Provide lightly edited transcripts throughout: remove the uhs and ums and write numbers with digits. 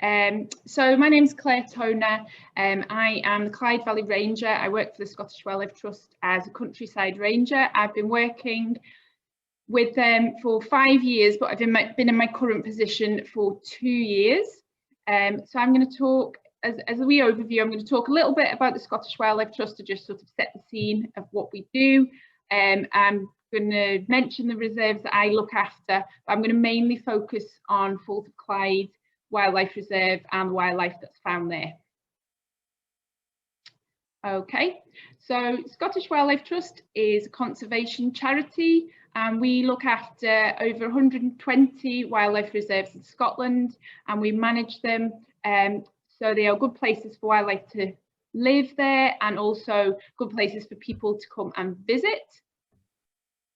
So my name's Claire Toner. I am the Clyde Valley Ranger. I work for the Scottish Wildlife Trust as a countryside ranger. I've been working with them for 5 years, but I've been in my current position for 2 years. So I'm going to talk, as a wee overview, I'm going to talk a little bit about the Scottish Wildlife Trust to just sort of set the scene of what we do. I'm going to mention the reserves that I look after, but I'm going to mainly focus on Falls of Clyde Wildlife Reserve and the wildlife that's found there. Okay, so Scottish Wildlife Trust is a conservation charity, and we look after over 120 wildlife reserves in Scotland, and we manage them so they are good places for wildlife to live there and also good places for people to come and visit.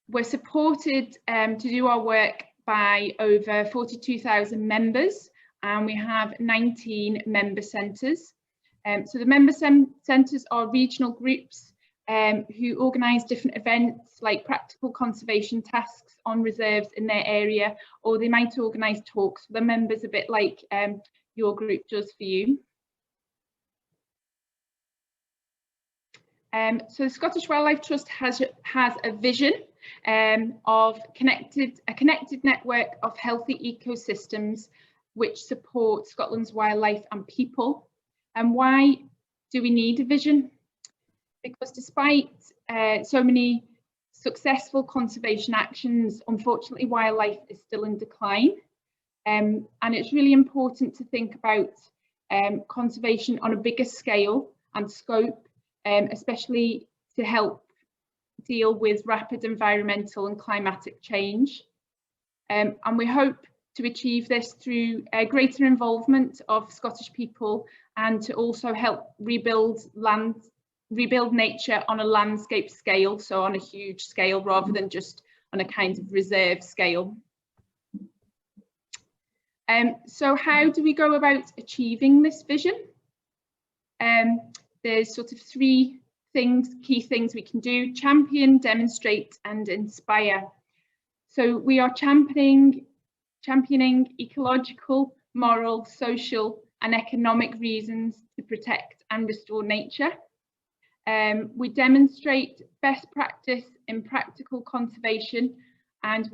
We're supported to do our work by over 42,000 members, and we have 19 member centres. So the member centres are regional groups who organise different events like practical conservation tasks on reserves in their area, or they might organise talks for the members, a bit like your group does for you. So the Scottish Wildlife Trust has a vision of a connected network of healthy ecosystems which support Scotland's wildlife and people. And why do we need a vision? Because despite so many successful conservation actions, unfortunately wildlife is still in decline. And it's really important to think about conservation on a bigger scale and scope, especially to help deal with rapid environmental and climatic change. And we hope to achieve this through greater involvement of Scottish people, and to also help rebuild nature on a landscape scale, so on a huge scale rather than just on a kind of reserve scale. So how do we go about achieving this vision? There's sort of three key things we can do: champion, demonstrate and inspire. So we are championing ecological, moral, social and economic reasons to protect and restore nature. We demonstrate best practice in practical conservation, and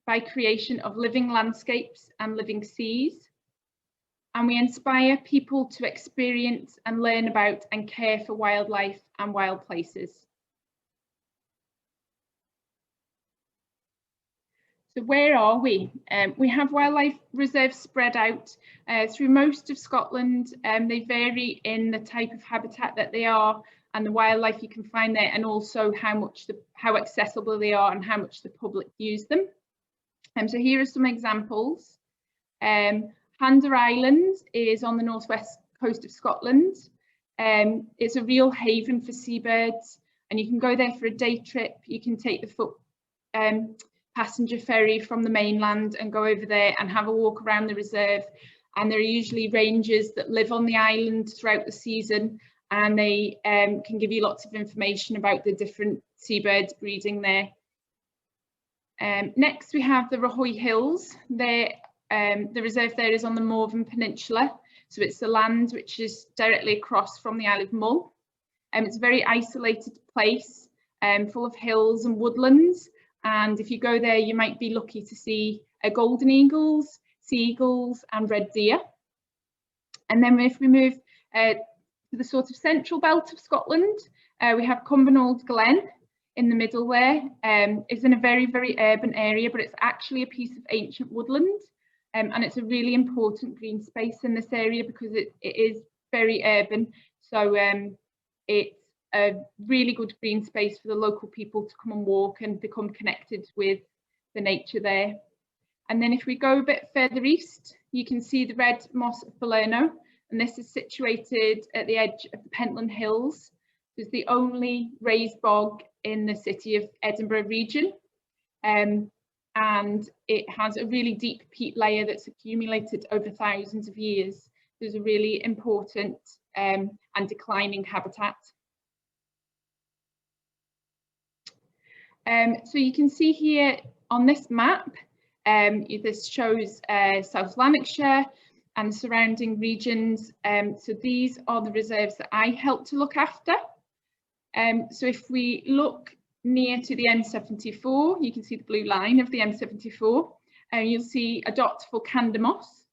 by creation of living landscapes and living seas. And we inspire people to experience and learn about and care for wildlife and wild places. So where are we? We have wildlife reserves spread out through most of Scotland. They vary in the type of habitat that they are and the wildlife you can find there, and also how accessible they are and how much the public use them. So here are some examples. Panda Island is on the northwest coast of Scotland. It's a real haven for seabirds, and you can go there for a day trip. You can take the passenger ferry from the mainland and go over there and have a walk around the reserve. And there are usually rangers that live on the island throughout the season, and they can give you lots of information about the different seabirds breeding there. Next we have the Rajoy Hills. The reserve there is on the Morven Peninsula, so it's the land which is directly across from the Isle of Mull. It's a very isolated place, full of hills and woodlands, and if you go there you might be lucky to see golden eagles, seagulls and red deer. And then if we move to the sort of central belt of Scotland, we have Cumbernauld Glen in the Middleware. It's in a very, very urban area, but it's actually a piece of ancient woodland. And it's a really important green space in this area because it is very urban. So it's a really good green space for the local people to come and walk and become connected with the nature there. And then if we go a bit further east, you can see the red Moss of Bologna, and this is situated at the edge of the Pentland Hills. It's the only raised bog in the city of Edinburgh region. And it has a really deep peat layer that's accumulated over thousands of years. There's a really important and declining habitat. So you can see here on this map, this shows South Lanarkshire, and surrounding regions. So these are the reserves that I help to look after. So if we look near to the M74, you can see the blue line of the M74, and you'll see a dot for Canda moss.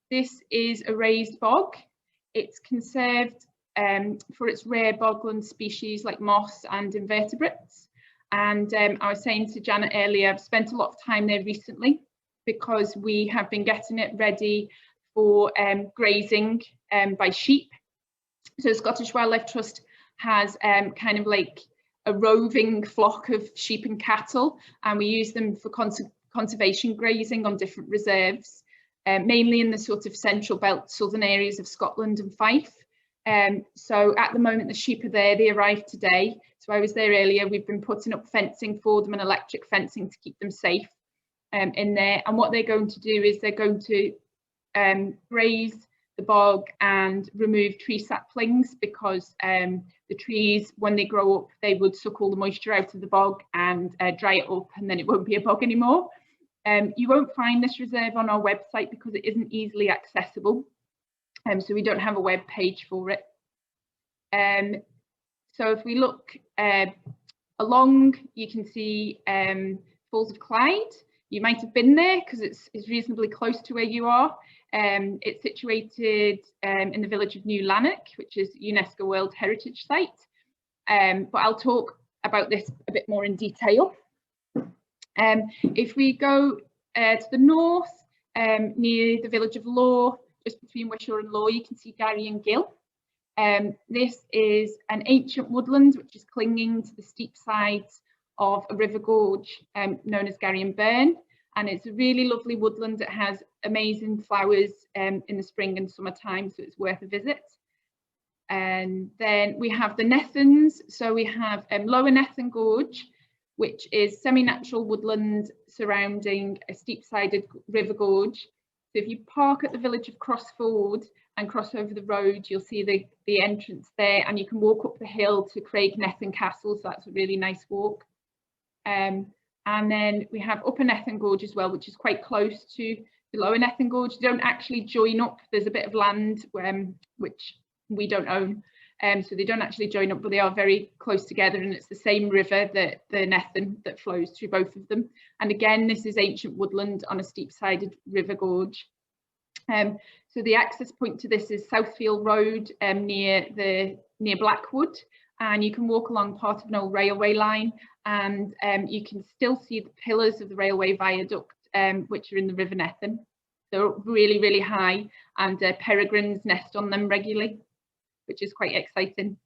This is a raised bog. It's conserved for its rare bogland species like moss and invertebrates. And I was saying to Janet earlier, I've spent a lot of time there recently because we have been getting it ready for grazing by sheep. So Scottish Wildlife Trust has kind of like a roving flock of sheep and cattle, and we use them for conservation grazing on different reserves, mainly in the sort of central belt southern areas of Scotland and Fife. So at the moment the sheep are there, they arrived today. So I was there earlier. We've been putting up fencing for them and electric fencing to keep them safe in there. And what they're going to do is they're going to graze the bog and remove tree saplings, because the trees, when they grow up, they would suck all the moisture out of the bog and dry it up, and then it won't be a bog anymore. You won't find this reserve on our website because it isn't easily accessible. So we don't have a web page for it. So if we look along, you can see Falls of Clyde. You might have been there because it's reasonably close to where you are. It's situated in the village of New Lanark, which is UNESCO World Heritage Site. But I'll talk about this a bit more in detail. If we go to the north, near the village of Law, just between Wishaw and Law, you can see Garry and Gill. This is an ancient woodland which is clinging to the steep sides of a river gorge known as Garry and Burn, and it's a really lovely woodland. It has amazing flowers in the spring and summertime, so it's worth a visit. And then we have the Nethans. So we have Lower Nethan Gorge, which is semi-natural woodland surrounding a steep-sided river gorge. So if you park at the village of Crossford and cross over the road, you'll see the entrance there, and you can walk up the hill to Craignethan Castle, so that's a really nice walk. And then we have Upper Nethan Gorge as well, which is quite close to the Lower Nethan Gorge. They don't actually join up. There's a bit of land which we don't own, so they don't actually join up, but they are very close together, and it's the same river, the Nethan, that flows through both of them. And again, this is ancient woodland on a steep-sided river gorge. So the access point to this is Southfield Road near Blackwood, and you can walk along part of an old railway line, and you can still see the pillars of the railway viaduct, which are in the River Nethan. They're really, really high, and peregrines nest on them regularly, which is quite exciting.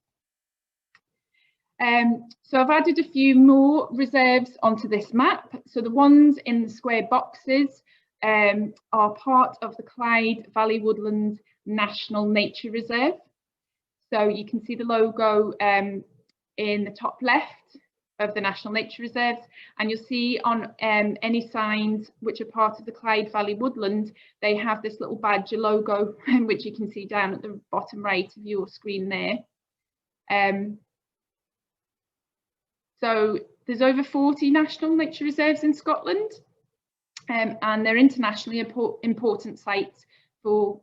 So I've added a few more reserves onto this map. So the ones in the square boxes are part of the Clyde Valley Woodland National Nature Reserve. So you can see the logo in the top left of the National Nature Reserves, and you'll see on any signs which are part of the Clyde Valley Woodland, they have this little badge, a logo, which you can see down at the bottom right of your screen there. So there's over 40 National Nature Reserves in Scotland, and they're internationally important sites for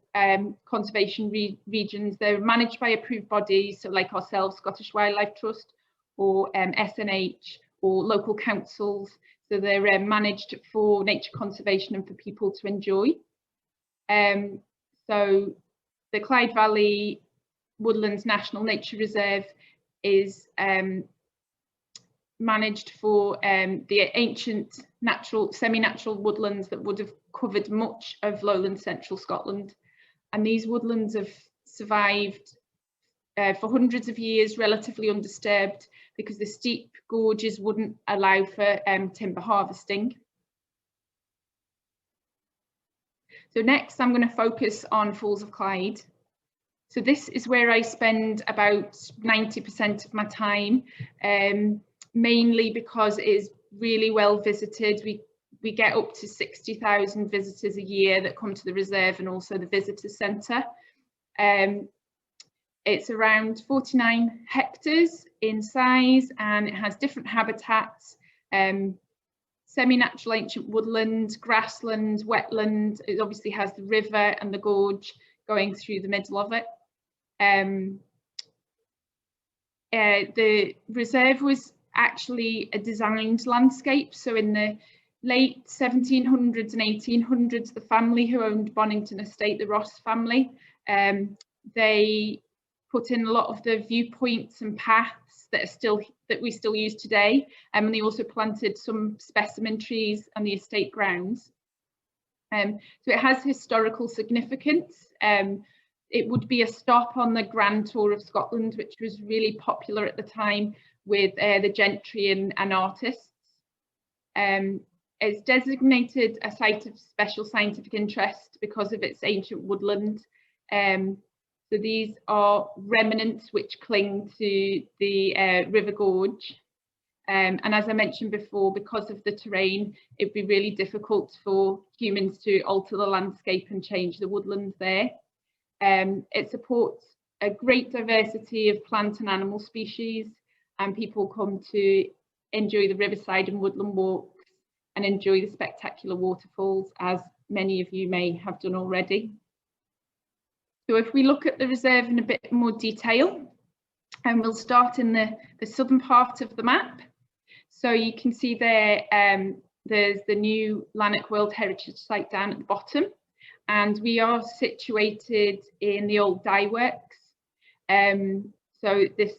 conservation regions. They're managed by approved bodies, so like ourselves, Scottish Wildlife Trust, or SNH, or local councils. So they're managed for nature conservation and for people to enjoy. So the Clyde Valley Woodlands National Nature Reserve is managed for the ancient semi-natural woodlands that would have covered much of lowland central Scotland. And these woodlands have survived for hundreds of years relatively undisturbed, because the steep gorges wouldn't allow for timber harvesting. So next I'm going to focus on Falls of Clyde. So this is where I spend about 90% of my time, mainly because it is really well visited. We get up to 60,000 visitors a year that come to the reserve and also the visitor centre. It's around 49 hectares in size, and it has different habitats. semi-natural ancient woodland, grassland, wetland. It obviously has the river and the gorge going through the middle of it. The reserve was actually a designed landscape. So in the late 1700s and 1800s, the family who owned Bonnington Estate, the Ross family, they put in a lot of the viewpoints and paths that we still use today, and they also planted some specimen trees on the estate grounds. So it has historical significance. It would be a stop on the Grand Tour of Scotland, which was really popular at the time with the gentry and artists. It's designated a site of special scientific interest because of its ancient woodland. So these are remnants which cling to the River Gorge. And as I mentioned before, because of the terrain, it'd be really difficult for humans to alter the landscape and change the woodlands there. It supports a great diversity of plant and animal species, and people come to enjoy the riverside and woodland walks and enjoy the spectacular waterfalls, as many of you may have done already. So if we look at the reserve in a bit more detail, and we'll start in the southern part of the map. So you can see there, there's the new Lanark World Heritage Site down at the bottom, and we are situated in the old dye works. So this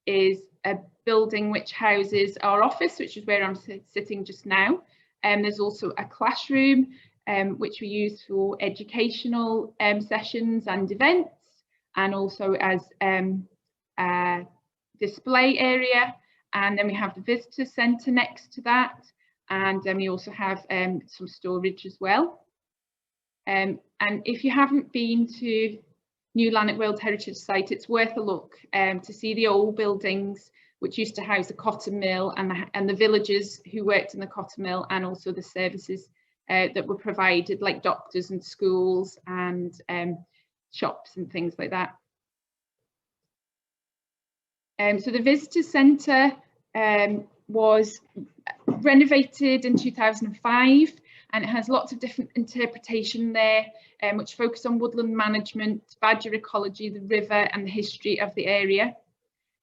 is a building which houses our office, which is where I'm sitting just now. There's also a classroom, which we use for educational sessions and events, and also as a display area. And then we have the visitor centre next to that, and then we also have some storage as well. And if you haven't been to New Lanark World Heritage Site, it's worth a look to see the old buildings which used to house the cotton mill and the villagers who worked in the cotton mill, and also the services that were provided, like doctors and schools and shops and things like that. So the visitor centre was renovated in 2005, and it has lots of different interpretation there, which focus on woodland management, badger ecology, the river, and the history of the area.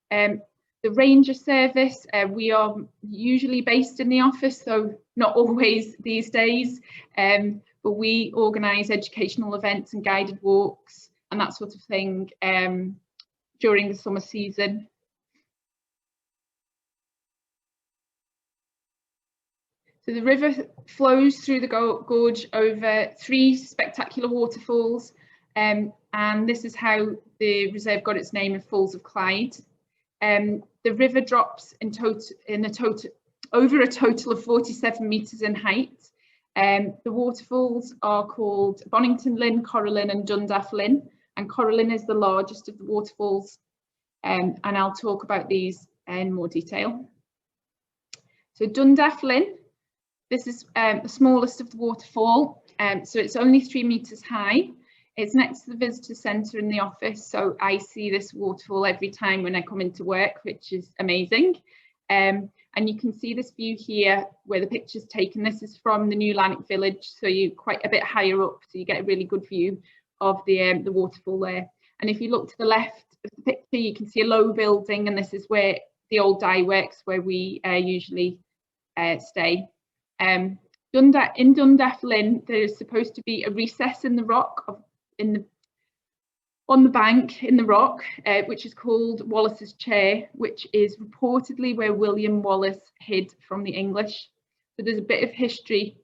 The ranger service, we are usually based in the office, so not always these days, but we organise educational events and guided walks and that sort of thing during the summer season. So the river flows through the gorge over 3 spectacular waterfalls, and this is how the reserve got its name of Falls of Clyde. The river drops over a total of 47 metres in height. The waterfalls are called Bonnington Lynn, Coraline and Dundaff Lynn, and Coraline is the largest of the waterfalls, and I'll talk about these in more detail. So Dundaff Lynn, this is the smallest of the waterfall, so it's only 3 metres high. It's next to the visitor centre in the office, so I see this waterfall every time when I come into work, which is amazing. And you can see this view here where the picture's taken. This is from the New Lanark village, so you're quite a bit higher up, so you get a really good view of the waterfall there. And if you look to the left of the picture, you can see a low building, and this is where the old dye works, where we usually stay. In Dundaff Lynn, there is supposed to be a recess in the rock on the bank in the rock, which is called Wallace's Chair, which is reportedly where William Wallace hid from the English. So there's a bit of history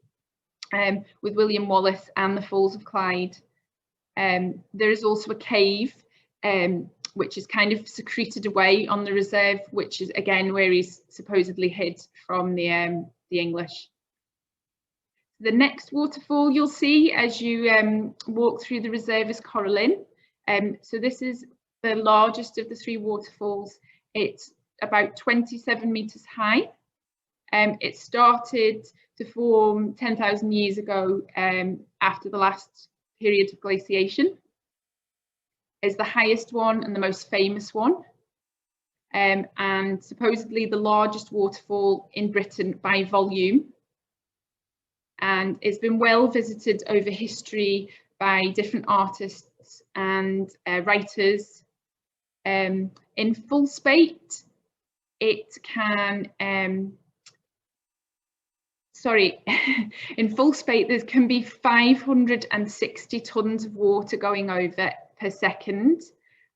with William Wallace and the Falls of Clyde. There is also a cave, which is kind of secreted away on the reserve, which is again where he's supposedly hid from the English. The next waterfall you'll see as you walk through the reserve is Coraline. So this is the largest of the 3 waterfalls. It's about 27 metres high. It started to form 10,000 years ago after the last period of glaciation. It's the highest one and the most famous one, and supposedly the largest waterfall in Britain by volume. and it's been well visited over history by different artists and writers. In full spate, it can, in full spate there can be 560 tonnes of water going over per second,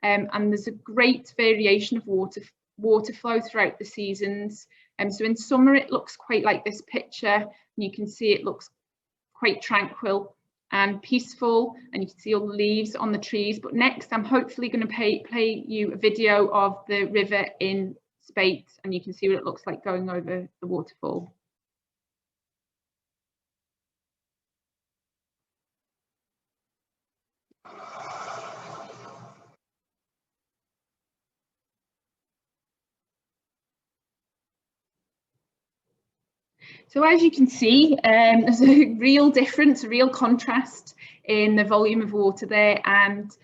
and there's a great variation of water flow throughout the seasons. So in summer it looks quite like this picture, and you can see it looks quite tranquil and peaceful, and you can see all the leaves on the trees. But next I'm hopefully going to play you a video of the river in spate, and you can see what it looks like going over the waterfall. So as you can see, there's a real difference, a real contrast in the volume of water there, and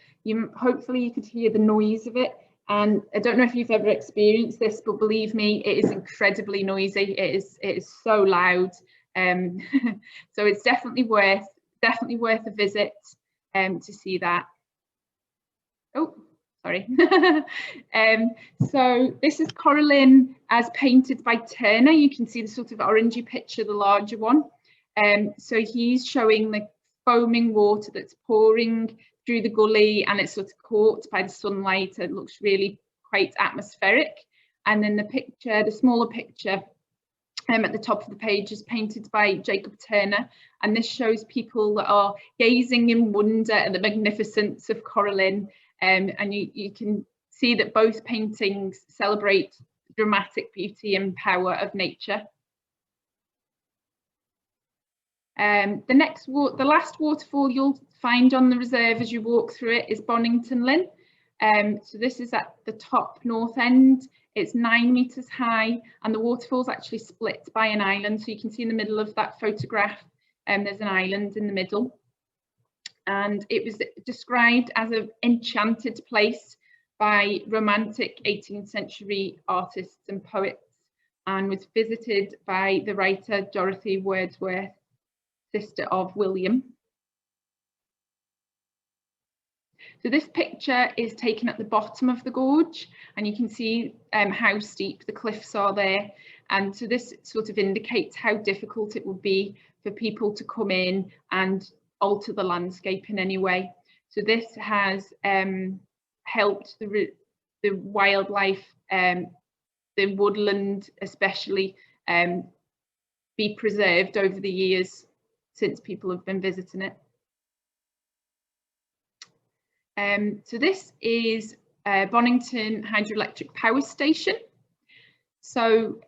hopefully you could hear the noise of it. And I don't know if you've ever experienced this, but believe me, it is incredibly noisy. It is so loud. So it's definitely worth a visit to see that. Oh, sorry. So this is Coraline as painted by Turner. You can see the sort of orangey picture, the larger one. So he's showing the foaming water that's pouring through the gully, and it's sort of caught by the sunlight. It looks really quite atmospheric. And then the picture, the smaller picture at the top of the page, is painted by Jacob Turner, and this shows people that are gazing in wonder at the magnificence of Coraline. And you can see that both paintings celebrate the dramatic beauty and power of nature. The last waterfall you'll find on the reserve as you walk through it is Bonnington Lynn. So this is at the top north end. It's 9 meters high, and the waterfall's actually split by an island. So you can see in the middle of that photograph, there's an island in the middle. And it was described as an enchanted place by romantic 18th century artists and poets, and was visited by the writer Dorothy Wordsworth, sister of William. So this picture is taken at the bottom of the gorge, and you can see how steep the cliffs are there. And so this sort of indicates how difficult it would be for people to come in and alter the landscape in any way. So this has helped the wildlife, the woodland especially, be preserved over the years since people have been visiting it. So this is Bonington Hydroelectric Power Station. So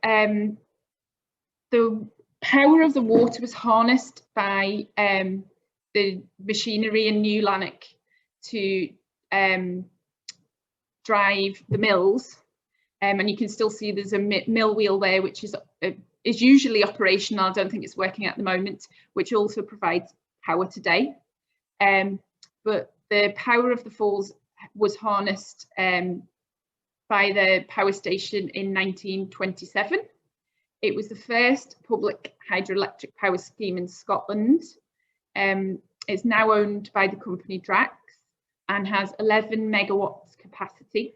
the power of the water was harnessed by the machinery in New Lanark to drive the mills, and you can still see there's a mill wheel there, which is usually operational. I don't think it's working at the moment, which also provides power today. But the power of the falls was harnessed by the power station in 1927. It was the first public hydroelectric power scheme in Scotland. It's now owned by the company Drax and has 11 megawatts capacity.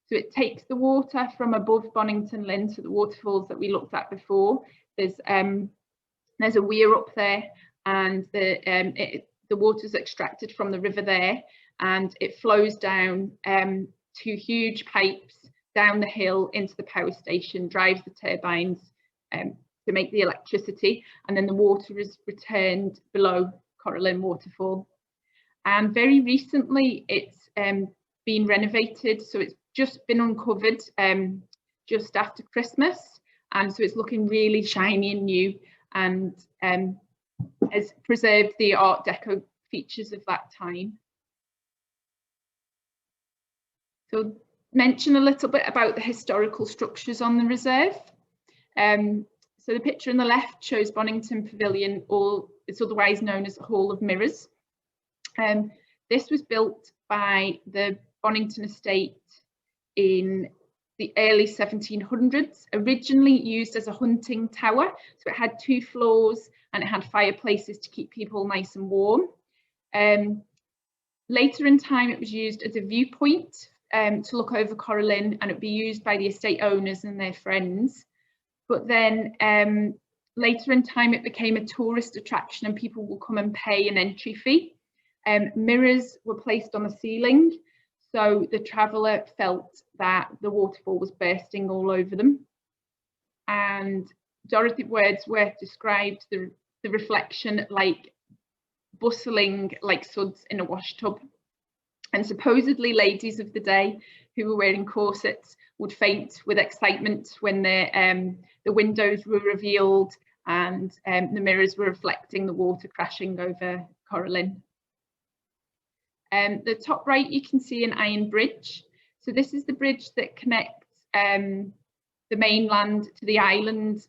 So it takes the water from above Bonnington Lynn to the waterfalls that we looked at before. There's a weir up there, and the water is extracted from the river there, and it flows down two huge pipes down the hill into the power station, drives the turbines to make the electricity, and then the water is returned below Coraline Waterfall. And very recently it's been renovated, so it's just been uncovered just after Christmas, and so it's looking really shiny and new, and has preserved the Art Deco features of that time. So mention a little bit about the historical structures on the reserve. So the picture on the left shows Bonnington Pavilion, or it's otherwise known as the Hall of Mirrors. This was built by the Bonnington estate in the early 1700s, originally used as a hunting tower. So it had 2 floors and it had fireplaces to keep people nice and warm. Later in time, it was used as a viewpoint to look over Coraline, and it would be used by the estate owners and their friends. But then later in time, it became a tourist attraction and people will come and pay an entry fee. Mirrors were placed on the ceiling, so the traveller felt that the waterfall was bursting all over them. And Dorothy Wordsworth described the reflection like bustling like suds in a wash tub. And supposedly ladies of the day who were wearing corsets would faint with excitement when the windows were revealed and the mirrors were reflecting the water crashing over Coraline. The top right, you can see an iron bridge. So this is the bridge that connects the mainland to the island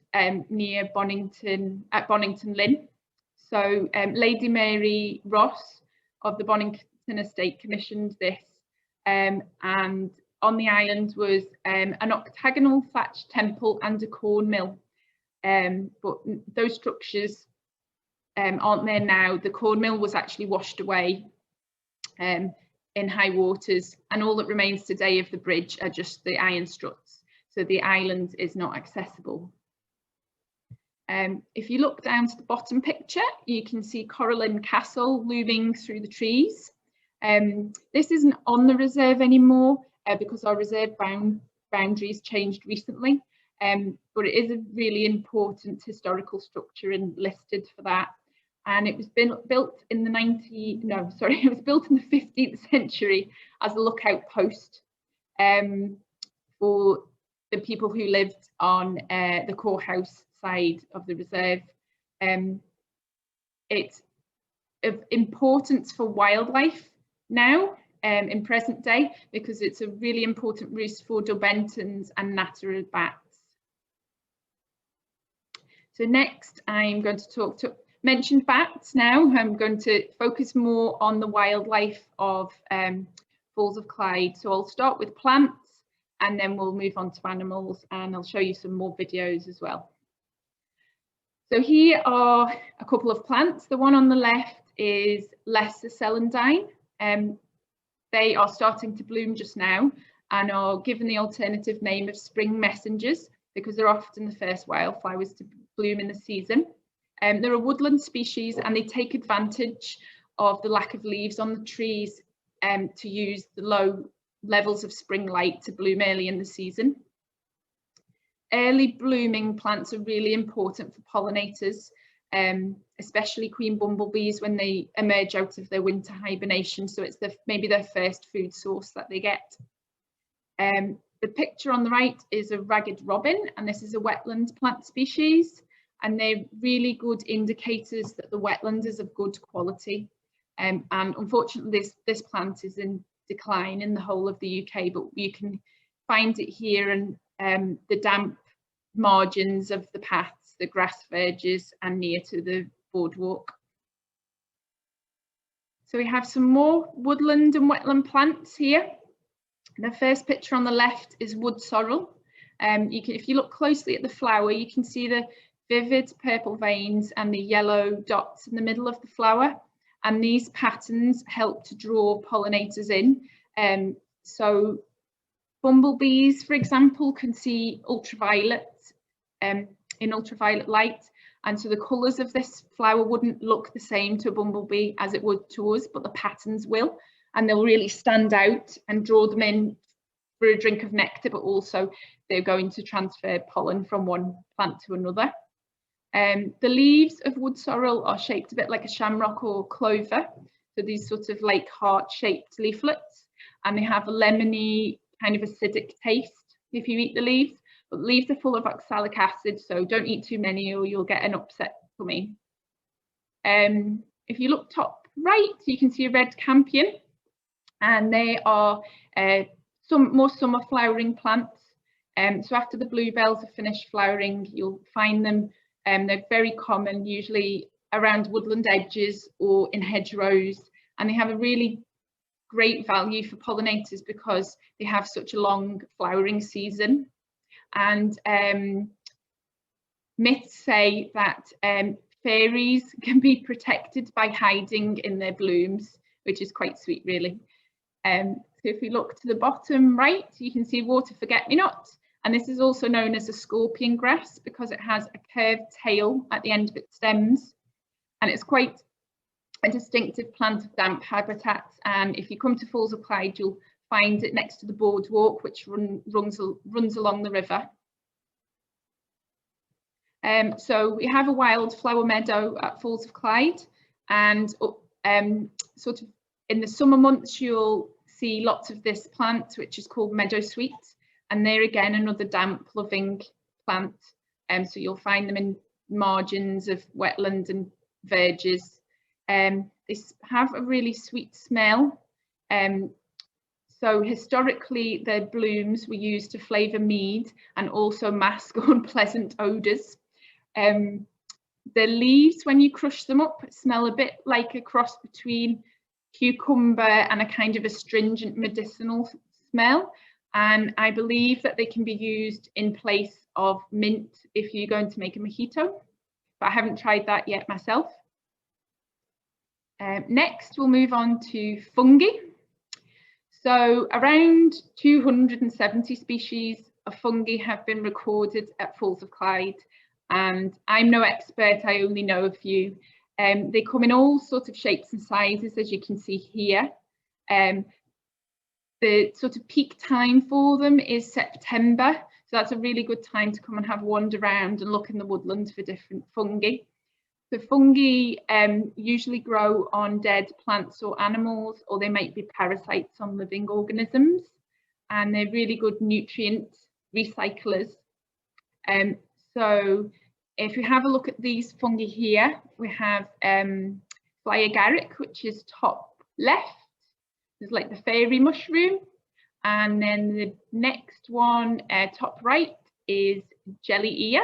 near Bonnington, at Bonnington Lynn. So Lady Mary Ross of the Bonnington estate commissioned this, and on the island was an octagonal thatched temple and a corn mill. But those structures aren't there now. The corn mill was actually washed away in high waters, and all that remains today of the bridge are just the iron struts. So the island is not accessible. If you look down to the bottom picture, you can see Coraline Castle looming through the trees. This isn't on the reserve anymore because our reserve boundaries changed recently, but it is a really important historical structure and listed for that. And it was built in the 15th century as a lookout post for the people who lived on the courthouse side of the reserve. It's of importance for wildlife now in present day because it's a really important roost for Durbentons and Natterer bats. So next I'm going to mention bats now. I'm going to focus more on the wildlife of Falls of Clyde. So I'll start with plants and then we'll move on to animals, and I'll show you some more videos as well. So here are a couple of plants. The one on the left is Lesser Celandine. They are starting to bloom just now and are given the alternative name of spring messengers because they're often the first wildflowers to bloom in the season. They're a woodland species and they take advantage of the lack of leaves on the trees to use the low levels of spring light to bloom early in the season. Early blooming plants are really important for pollinators, especially queen bumblebees when they emerge out of their winter hibernation. So it's maybe their first food source that they get. The picture on the right is a ragged robin, and this is a wetland plant species. And they're really good indicators that the wetland is of good quality. And unfortunately, this plant is in decline in the whole of the UK, but you can find it here in the damp margins of the paths, the grass verges, and near to the boardwalk. So we have some more woodland and wetland plants here. The first picture on the left is wood sorrel. If you look closely at the flower, you can see the vivid purple veins and the yellow dots in the middle of the flower, and these patterns help to draw pollinators in. So bumblebees, for example, can see ultraviolet in ultraviolet light, and so the colours of this flower wouldn't look the same to a bumblebee as it would to us, but the patterns will, and they'll really stand out and draw them in for a drink of nectar, but also they're going to transfer pollen from one plant to another. The leaves of wood sorrel are shaped a bit like a shamrock or clover, so these sort of like heart-shaped leaflets, and they have a lemony kind of acidic taste if you eat the leaves, but the leaves are full of oxalic acid, so don't eat too many or you'll get an upset tummy. If you look top right, you can see a red campion, and they are some more summer flowering plants. So after the bluebells have finished flowering, you'll find them. They're very common, usually around woodland edges or in hedgerows, and they have a really great value for pollinators because they have such a long flowering season. And myths say that fairies can be protected by hiding in their blooms, which is quite sweet, really. So if we look to the bottom right, you can see water forget-me-not, and this is also known as a scorpion grass because it has a curved tail at the end of its stems, and it's quite a distinctive plant of damp habitats. And if you come to Falls of Clyde, you'll find it next to the boardwalk, which runs along the river. So we have a wildflower meadow at Falls of Clyde, and sort of in the summer months you'll see lots of this plant, which is called Meadow Sweet, and they're again another damp loving plant. So you'll find them in margins of wetland and verges. They have a really sweet smell. So historically their blooms were used to flavour mead and also mask unpleasant odours. The leaves, when you crush them up, smell a bit like a cross between cucumber and a kind of astringent medicinal smell, and I believe that they can be used in place of mint if you're going to make a mojito, but I haven't tried that yet myself. Next we'll move on to fungi. So around 270 species of fungi have been recorded at Falls of Clyde, and I'm no expert, I only know a few. They come in all sorts of shapes and sizes, as you can see here. The sort of peak time for them is September, so that's a really good time to come and have a wander around and look in the woodlands for different fungi. The fungi usually grow on dead plants or animals, or they might be parasites on living organisms, and they're really good nutrient recyclers. So if we have a look at these fungi here, we have fly agaric, which is top left. It's like the fairy mushroom, and then the next one, top right, is jelly ear,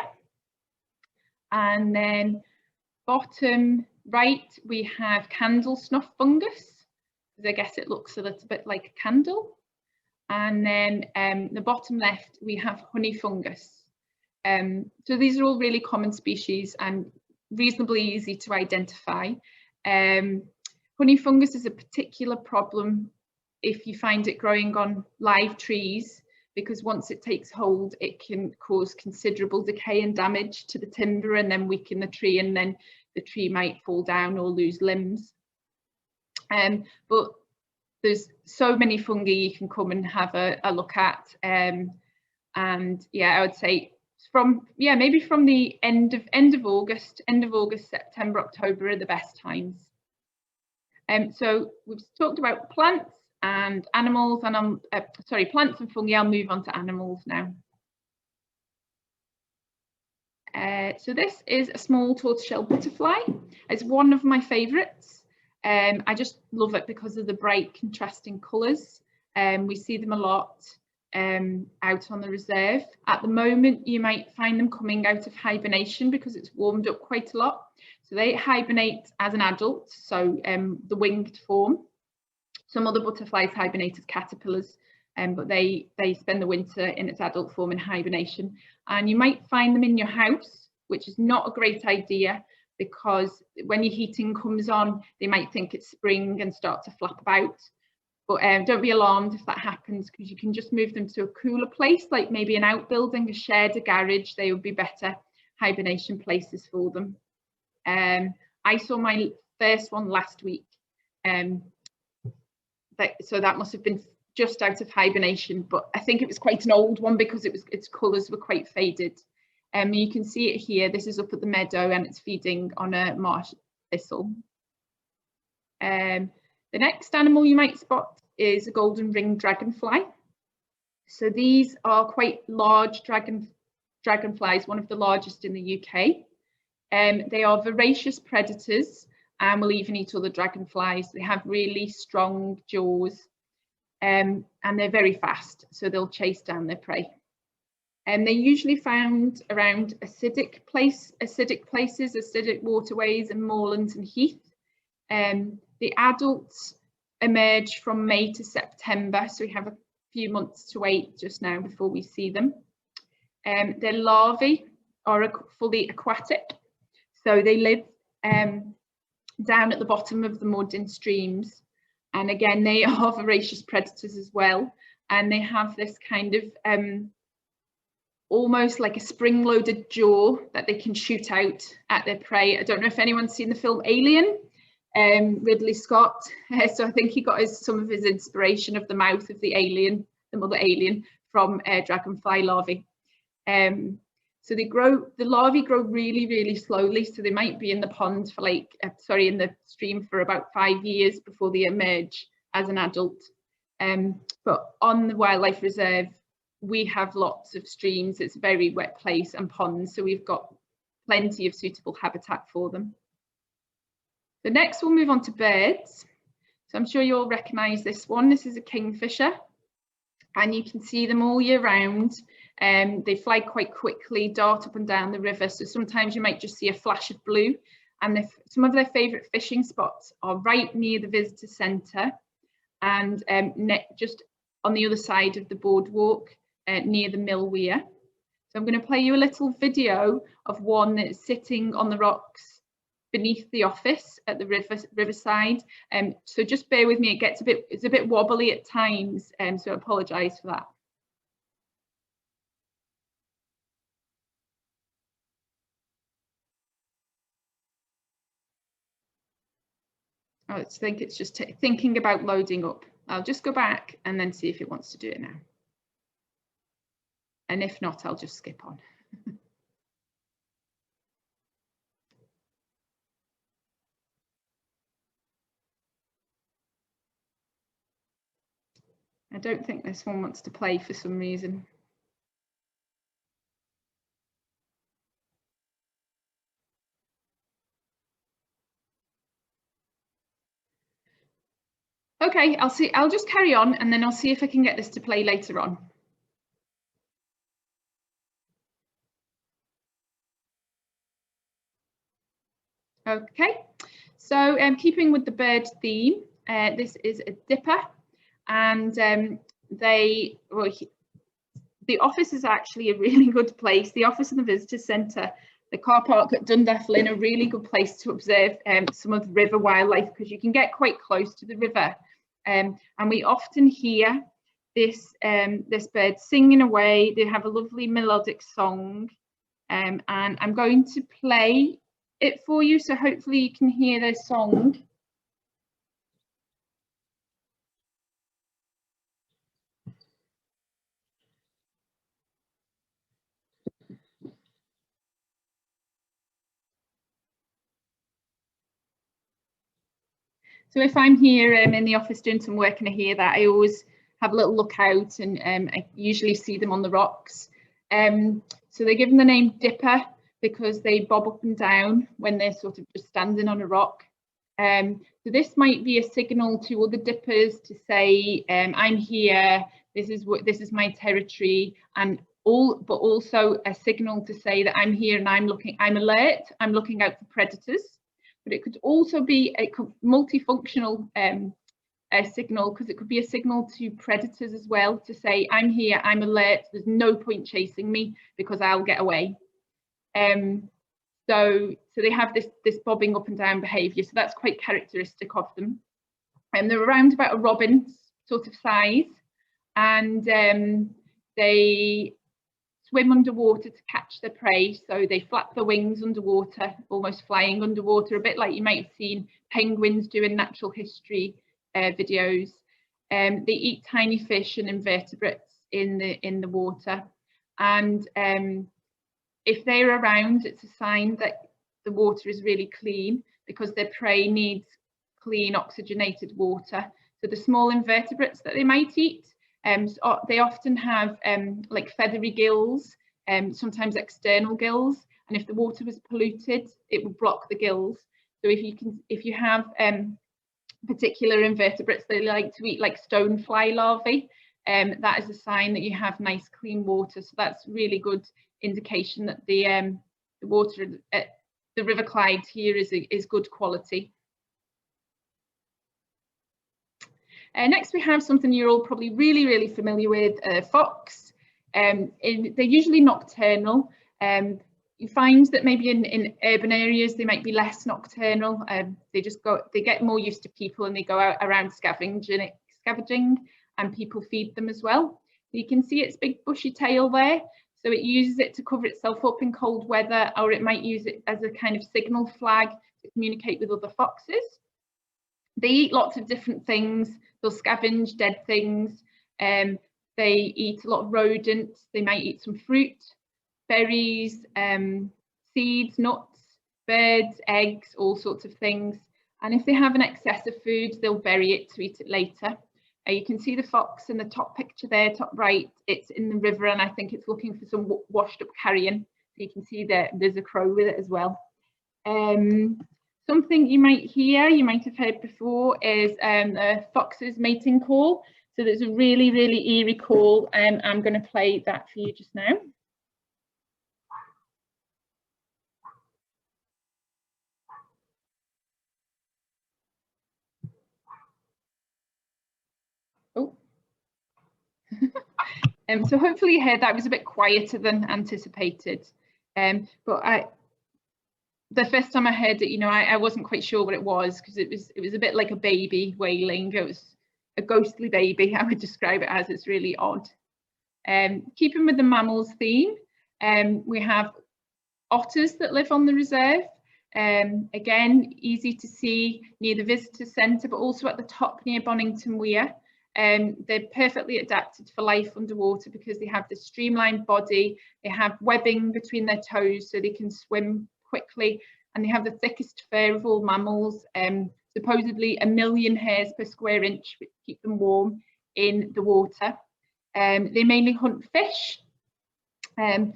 and then bottom right we have candle snuff fungus, because I guess it looks a little bit like a candle, and then the bottom left we have honey fungus. So these are all really common species and reasonably easy to identify. Honey fungus is a particular problem if you find it growing on live trees, because once it takes hold it can cause considerable decay and damage to the timber and then weaken the tree, and then the tree might fall down or lose limbs. But there's so many fungi you can come and have a look at, and yeah, I would say from maybe from the end of August, September, October are the best times. So we've talked about plants and animals, and plants and fungi. I'll move on to animals now. So this is a small tortoiseshell butterfly. It's one of my favourites. I just love it because of the bright contrasting colours. We see them a lot out on the reserve. At the moment you might find them coming out of hibernation because it's warmed up quite a lot. So they hibernate as an adult, so the winged form. Some other butterflies hibernate as caterpillars, but they spend the winter in its adult form in hibernation. And you might find them in your house, which is not a great idea, because when your heating comes on, they might think it's spring and start to flap about. But don't be alarmed if that happens, because you can just move them to a cooler place, like maybe an outbuilding, a shed, a garage. They would be better hibernation places for them. I saw my first one last week, so that must have been just out of hibernation, but I think it was quite an old one because its colours were quite faded. You can see it here. This is up at the meadow and it's feeding on a marsh thistle. The next animal you might spot is a golden ringed dragonfly. So these are quite large dragonflies, one of the largest in the UK. They are voracious predators and will even eat other dragonflies. They have really strong jaws, and they're very fast, so they'll chase down their prey. And they're usually found around acidic places, acidic waterways and moorlands and heath. The adults emerge from May to September, so we have a few months to wait just now before we see them. Their larvae are fully aquatic, so they live down at the bottom of the mud in streams, and again they are voracious predators as well, and they have this kind of almost like a spring-loaded jaw that they can shoot out at their prey. I don't know if anyone's seen the film Alien, Ridley Scott. So I think he got some of his inspiration of the mouth of the alien, the mother alien, from dragonfly larvae. So the larvae grow really, really slowly. So they might be in the pond for like, in the stream for about 5 years before they emerge as an adult. But on the wildlife reserve, we have lots of streams. It's a very wet place, and ponds, so we've got plenty of suitable habitat for them. The next we'll move on to birds. So I'm sure you'll recognise this one. This is a kingfisher, and you can see them all year round. They fly quite quickly, dart up and down the river, so sometimes you might just see a flash of blue, and some of their favourite fishing spots are right near the visitor centre and just on the other side of the boardwalk near the Middleware. So I'm going to play you a little video of one that's sitting on the rocks beneath the office at the riverside. So just bear with me, it's a bit wobbly at times, so I apologise for that. I think it's just thinking about loading up. I'll just go back and then see if it wants to do it now. And if not, I'll just skip on. I don't think this one wants to play for some reason. Okay, I'll just carry on, and then I'll see if I can get this to play later on. Okay, so keeping with the bird theme, this is a dipper, and the office is actually a really good place. The office and the visitor centre, the car park at Dunfermline, a really good place to observe some of the river wildlife, because you can get quite close to the river, and we often hear this bird singing away. They have a lovely melodic song, and I'm going to play it for you, so hopefully you can hear their song. So if I'm here in the office doing some work and I hear that, I always have a little look out, and I usually see them on the rocks. So they're given the name dipper because they bob up and down when they're sort of just standing on a rock. So this might be a signal to other dippers to say, I'm here, this is my territory, but also a signal to say that I'm here and I'm alert, I'm looking out for predators. But it could also be a multifunctional signal, because it could be a signal to predators as well, to say, I'm here, I'm alert, there's no point chasing me because I'll get away. So they have this bobbing up and down behaviour, so that's quite characteristic of them. And they're around about a robin sort of size, and they swim underwater to catch their prey. So they flap their wings underwater, almost flying underwater, a bit like you might have seen penguins do in natural history videos. They eat tiny fish and invertebrates in the water, and if they're around, it's a sign that the water is really clean, because their prey needs clean oxygenated water. So the small invertebrates that they might eat, so they often have like feathery gills, sometimes external gills, and if the water was polluted, it would block the gills. So if you have particular invertebrates they like to eat, like stonefly larvae, that is a sign that you have nice clean water. So that's really good indication that the water at the River Clyde here is good quality. Next we have something you're all probably really familiar with, fox. They're usually nocturnal. You find that maybe in urban areas they might be less nocturnal. They get more used to people and they go out around scavenging and people feed them as well. You can see its big bushy tail there. So it uses it to cover itself up in cold weather, or it might use it as a kind of signal flag to communicate with other foxes. They eat lots of different things. They'll scavenge dead things. They eat a lot of rodents. They might eat some fruit, berries, seeds, nuts, birds, eggs, all sorts of things. And if they have an excess of food, they'll bury it to eat it later. You can see the fox in the top picture there, top right. It's in the river, and I think it's looking for some washed up carrion. So you can see that there's a crow with it as well. Something you might have heard before is a fox's mating call. So there's a really eerie call, and I'm going to play that for you just now. Oh. So hopefully you heard that. It was a bit quieter than anticipated. But the first time I heard it, I wasn't quite sure what it was, because it was a bit like a baby wailing. It was a ghostly baby, I would describe it as. It's really odd. Keeping with the mammals theme, we have otters that live on the reserve. Again, easy to see near the visitor centre, but also at the top near Bonington Weir. They're perfectly adapted for life underwater because they have this streamlined body. They have webbing between their toes so they can swim quickly, and they have the thickest fur of all mammals, supposedly 1 million hairs per square inch, which keep them warm in the water. They mainly hunt fish. They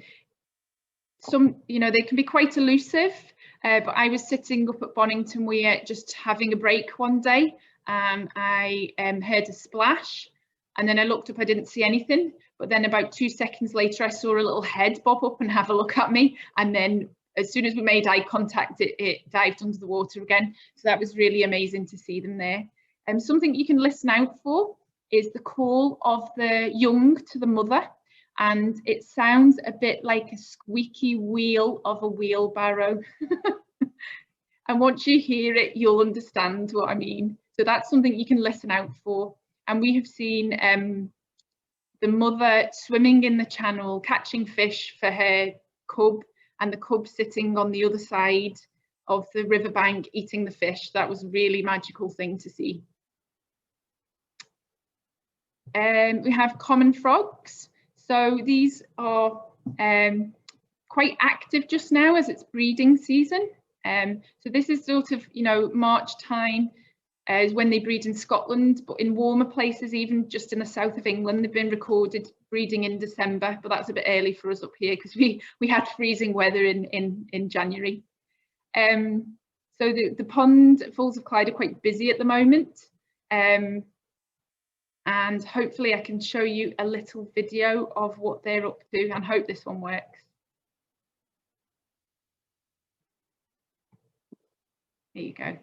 can be quite elusive, but I was sitting up at Bonington Weir just having a break one day, and I heard a splash, and then I looked up, I didn't see anything, but then about 2 seconds later I saw a little head bob up and have a look at me, and then as soon as we made eye contact, it dived under the water again. So that was really amazing to see them there. Something you can listen out for is the call of the young to the mother, and it sounds a bit like a squeaky wheel of a wheelbarrow. And once you hear it, you'll understand what I mean. So that's something you can listen out for. And we have seen the mother swimming in the channel, catching fish for her cub, and the cub sitting on the other side of the riverbank eating the fish. That was a really magical thing to see. We have common frogs. So these are quite active just now as it's breeding season. So this is sort of, March time is when they breed in Scotland, but in warmer places, even just in the south of England, they've been recorded breeding in December, but that's a bit early for us up here because we had freezing weather in January. So the pond at Falls of Clyde are quite busy at the moment, and hopefully I can show you a little video of what they're up to, and hope this one works. There you go.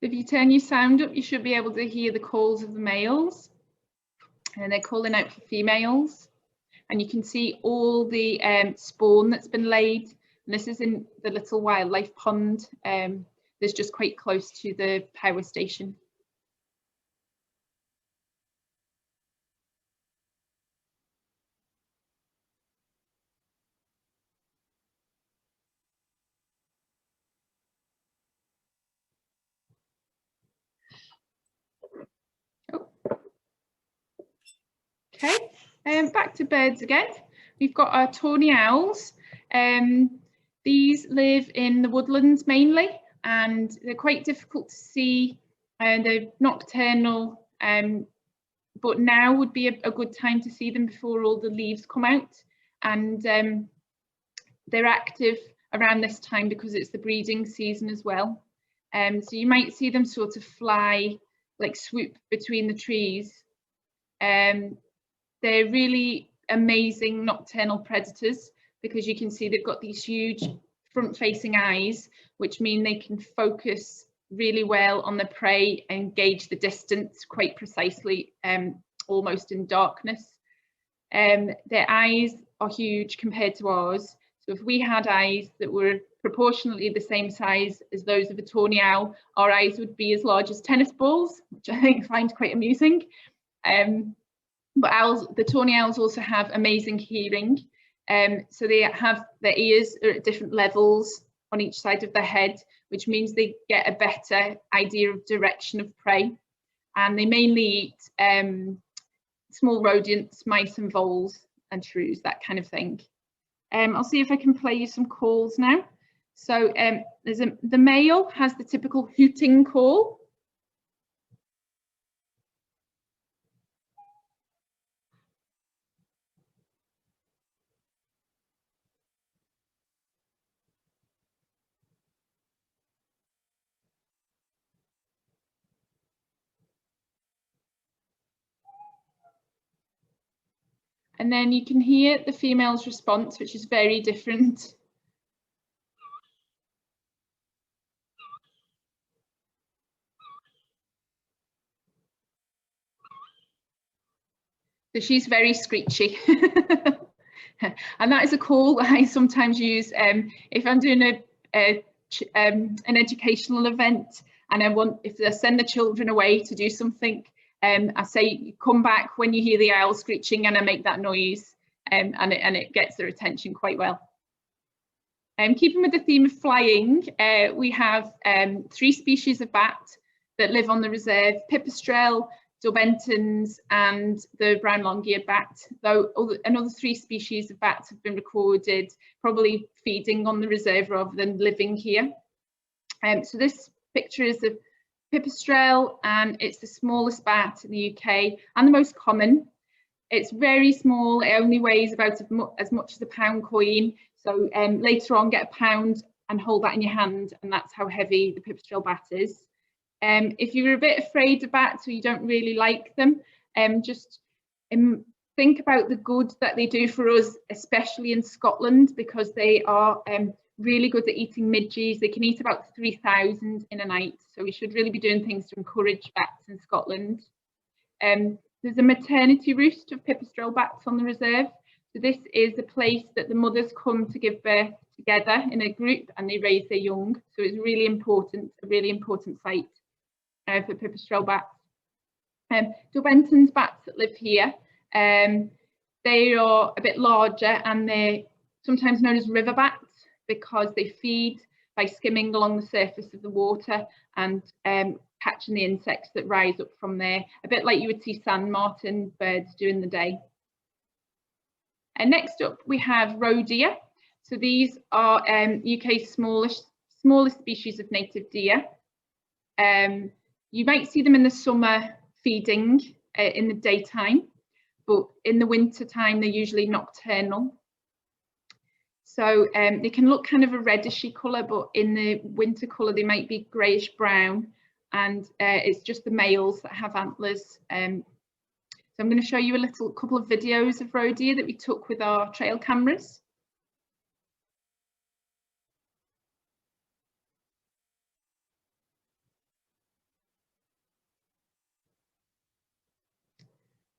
If you turn your sound up, you should be able to hear the calls of the males, and they're calling out for females. And you can see all the spawn that's been laid. And this is in the little wildlife pond. That's just quite close to the power station. Okay, back to birds again. We've got our tawny owls. These live in the woodlands mainly, and they're quite difficult to see, and they're nocturnal, but now would be a good time to see them before all the leaves come out. And they're active around this time because it's the breeding season as well. So you might see them sort of fly, like swoop between the trees. They're really amazing nocturnal predators because you can see they've got these huge front-facing eyes, which mean they can focus really well on the prey and gauge the distance quite precisely, almost in darkness. Their eyes are huge compared to ours. So if we had eyes that were proportionately the same size as those of a tawny owl, our eyes would be as large as tennis balls, which I find quite amusing. But the tawny owls also have amazing hearing. So they have their ears are at different levels on each side of their head, which means they get a better idea of direction of prey. And they mainly eat small rodents, mice and voles and shrews, that kind of thing. I'll see if I can play you some calls now. So the male has the typical hooting call. And then you can hear the female's response, which is very different. So she's very screechy. And that is a call that I sometimes use if I'm doing an educational event and if I send the children away to do something, I say, come back when you hear the owl screeching, and I make that noise, and it gets their attention quite well. Keeping with the theme of flying, we have 3 species of bat that live on the reserve: pipistrelle, Daubenton's and the brown long-eared bat, though another 3 species of bats have been recorded probably feeding on the reserve rather than living here. So this picture is of pipistrelle, and it's the smallest bat in the UK and the most common. It's very small, it only weighs about as much as a pound coin. So later on, get a pound and hold that in your hand, and that's how heavy the pipistrelle bat is. If you're a bit afraid of bats or you don't really like them, just think about the good that they do for us, especially in Scotland, because they are really good at eating midges. They can eat about 3,000 in a night, so we should really be doing things to encourage bats in Scotland. There's a maternity roost of pipistrelle bats on the reserve. So this is the place that the mothers come to give birth together in a group, and they raise their young. So it's really important, a really important site for pipistrelle bats. Daubenton's bats that live here, they are a bit larger, and they're sometimes known as river bats because they feed by skimming along the surface of the water and catching the insects that rise up from there, a bit like you would see sand martin birds do in the day. And next up we have Rhodia. So these are UK's smallest species of native deer. You might see them in the summer feeding in the daytime, but in the winter time they're usually nocturnal. So they can look kind of a reddishy colour, but in the winter colour they might be greyish brown, and it's just the males that have antlers. So I'm going to show you a couple of videos of Rhodia that we took with our trail cameras.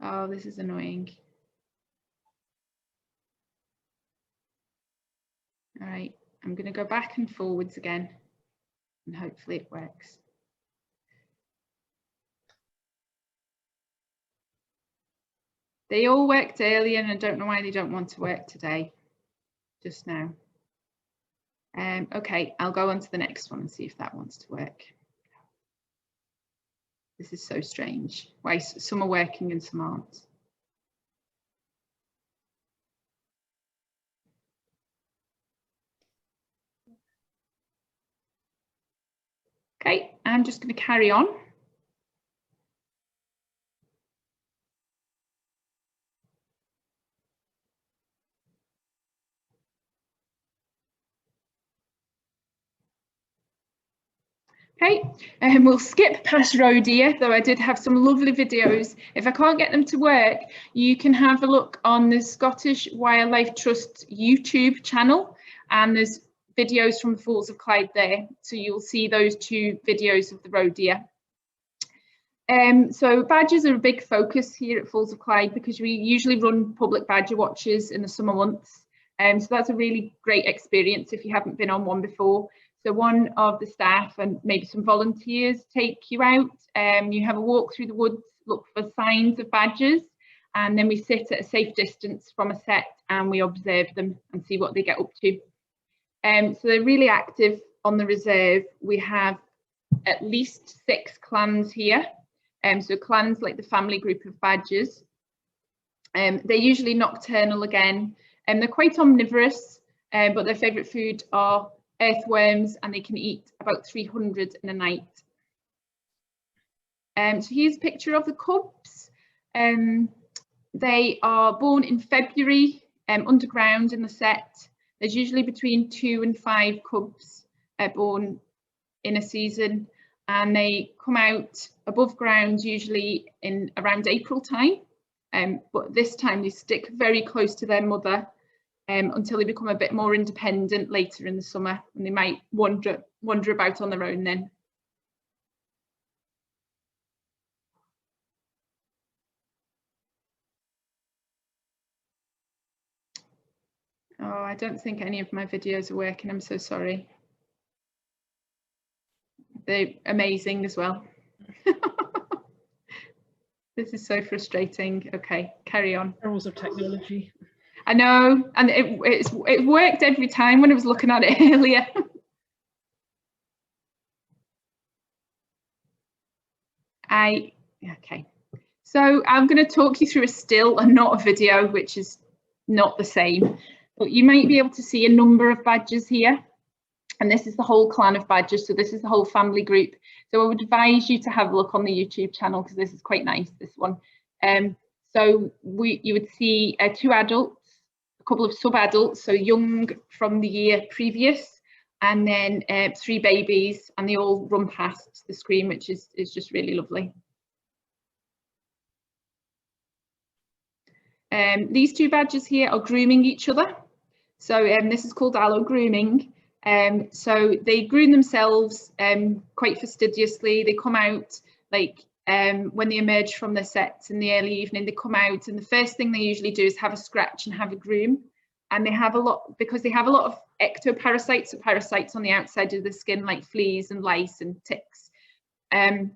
Oh, this is annoying. All right, I'm going to go back and forwards again, and hopefully it works. They all worked earlier, and I don't know why they don't want to work today, just now. Okay, I'll go on to the next one and see if that wants to work. This is so strange. Why some are working and some aren't. Okay, I'm just going to carry on. Okay, and we'll skip past Rhodia, though I did have some lovely videos. If I can't get them to work, you can have a look on the Scottish Wildlife Trust YouTube channel, and there's videos from the Falls of Clyde there. So you'll see those 2 videos of the Rhodia. So badgers are a big focus here at Falls of Clyde because we usually run public badger watches in the summer months. So that's a really great experience if you haven't been on one before. So one of the staff and maybe some volunteers take you out. You have a walk through the woods, look for signs of badgers, and then we sit at a safe distance from a set and we observe them and see what they get up to. So they're really active on the reserve. We have at least 6 clans here. So clans like the family group of badgers. They're usually nocturnal again, and they're quite omnivorous, but their favourite food are earthworms, and they can eat about 300 in a night. So here's a picture of the cubs. They are born in February underground in the set. There's usually between 2 and 5 cubs born in a season, and they come out above ground usually in around April time. But this time they stick very close to their mother until they become a bit more independent later in the summer, and they might wander about on their own then. Oh, I don't think any of my videos are working, I'm so sorry. They're amazing as well. This is so frustrating. Okay, carry on. Perils of technology. I know, and it worked every time when I was looking at it earlier. Okay, so I'm going to talk you through a still and not a video, which is not the same, but you might be able to see a number of badgers here, and this is the whole clan of badgers, so this is the whole family group. So I would advise you to have a look on the YouTube channel because this is quite nice, this one. So you would see 2 adults, a couple of sub-adults, so young from the year previous, and then 3 babies, and they all run past the screen, which is just really lovely. These 2 badgers here are grooming each other. So this is called Aloe Grooming. So they groom themselves quite fastidiously. They come out like when they emerge from their sets in the early evening, they come out, and the first thing they usually do is have a scratch and have a groom. And they have a lot, because they have a lot of ectoparasites, so parasites on the outside of the skin like fleas and lice and ticks. And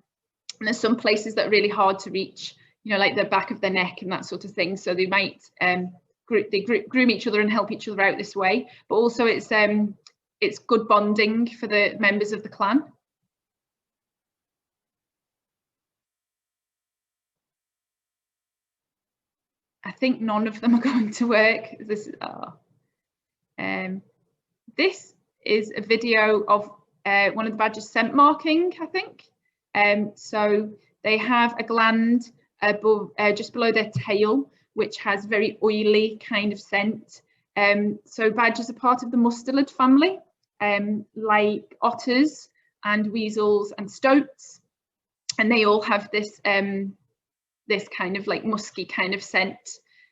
there's some places that are really hard to reach, you know, like the back of their neck and that sort of thing. So they might groom each other and help each other out this way. But also it's good bonding for the members of the clan. I think none of them are going to work. This is a video of one of the badgers scent marking, I think. So they have a gland above, just below their tail, which has very oily kind of scent. So badgers are part of the mustelid family, like otters and weasels and stoats, and they all have this this kind of like musky kind of scent.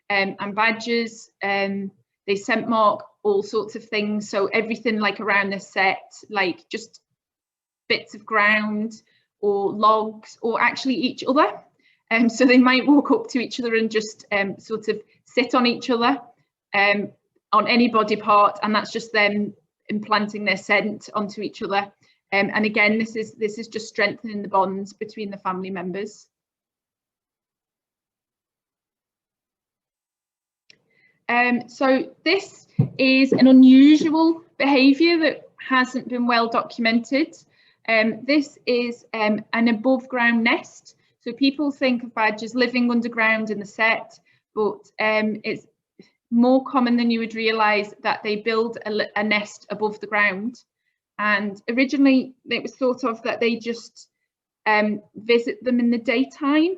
And badgers, they scent mark all sorts of things, so everything like around the set, like just bits of ground or logs, or actually each other. So they might walk up to each other and just sort of sit on each other on any body part, and that's just them implanting their scent onto each other. And again, this is just strengthening the bonds between the family members. So this is an unusual behaviour that hasn't been well documented. This is an above ground nest. So people think of badgers living underground in the set, but it's more common than you would realise that they build a nest above the ground. And originally it was thought of that they just visit them in the daytime,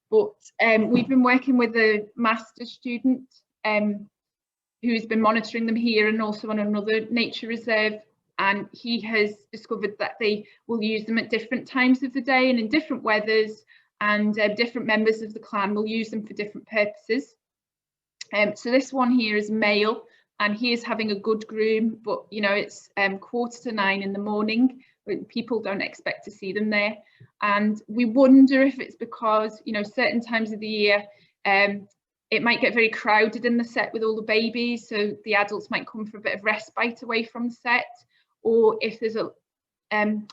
but we've been working with a master's student who's been monitoring them here and also on another nature reserve, and he has discovered that they will use them at different times of the day and in different weathers, and different members of the clan will use them for different purposes. So this one here is male, and he is having a good groom, but you know, it's 8:45 in the morning. People don't expect to see them there, and we wonder if it's because, you know, certain times of the year it might get very crowded in the set with all the babies, so the adults might come for a bit of respite away from the set, or if there's a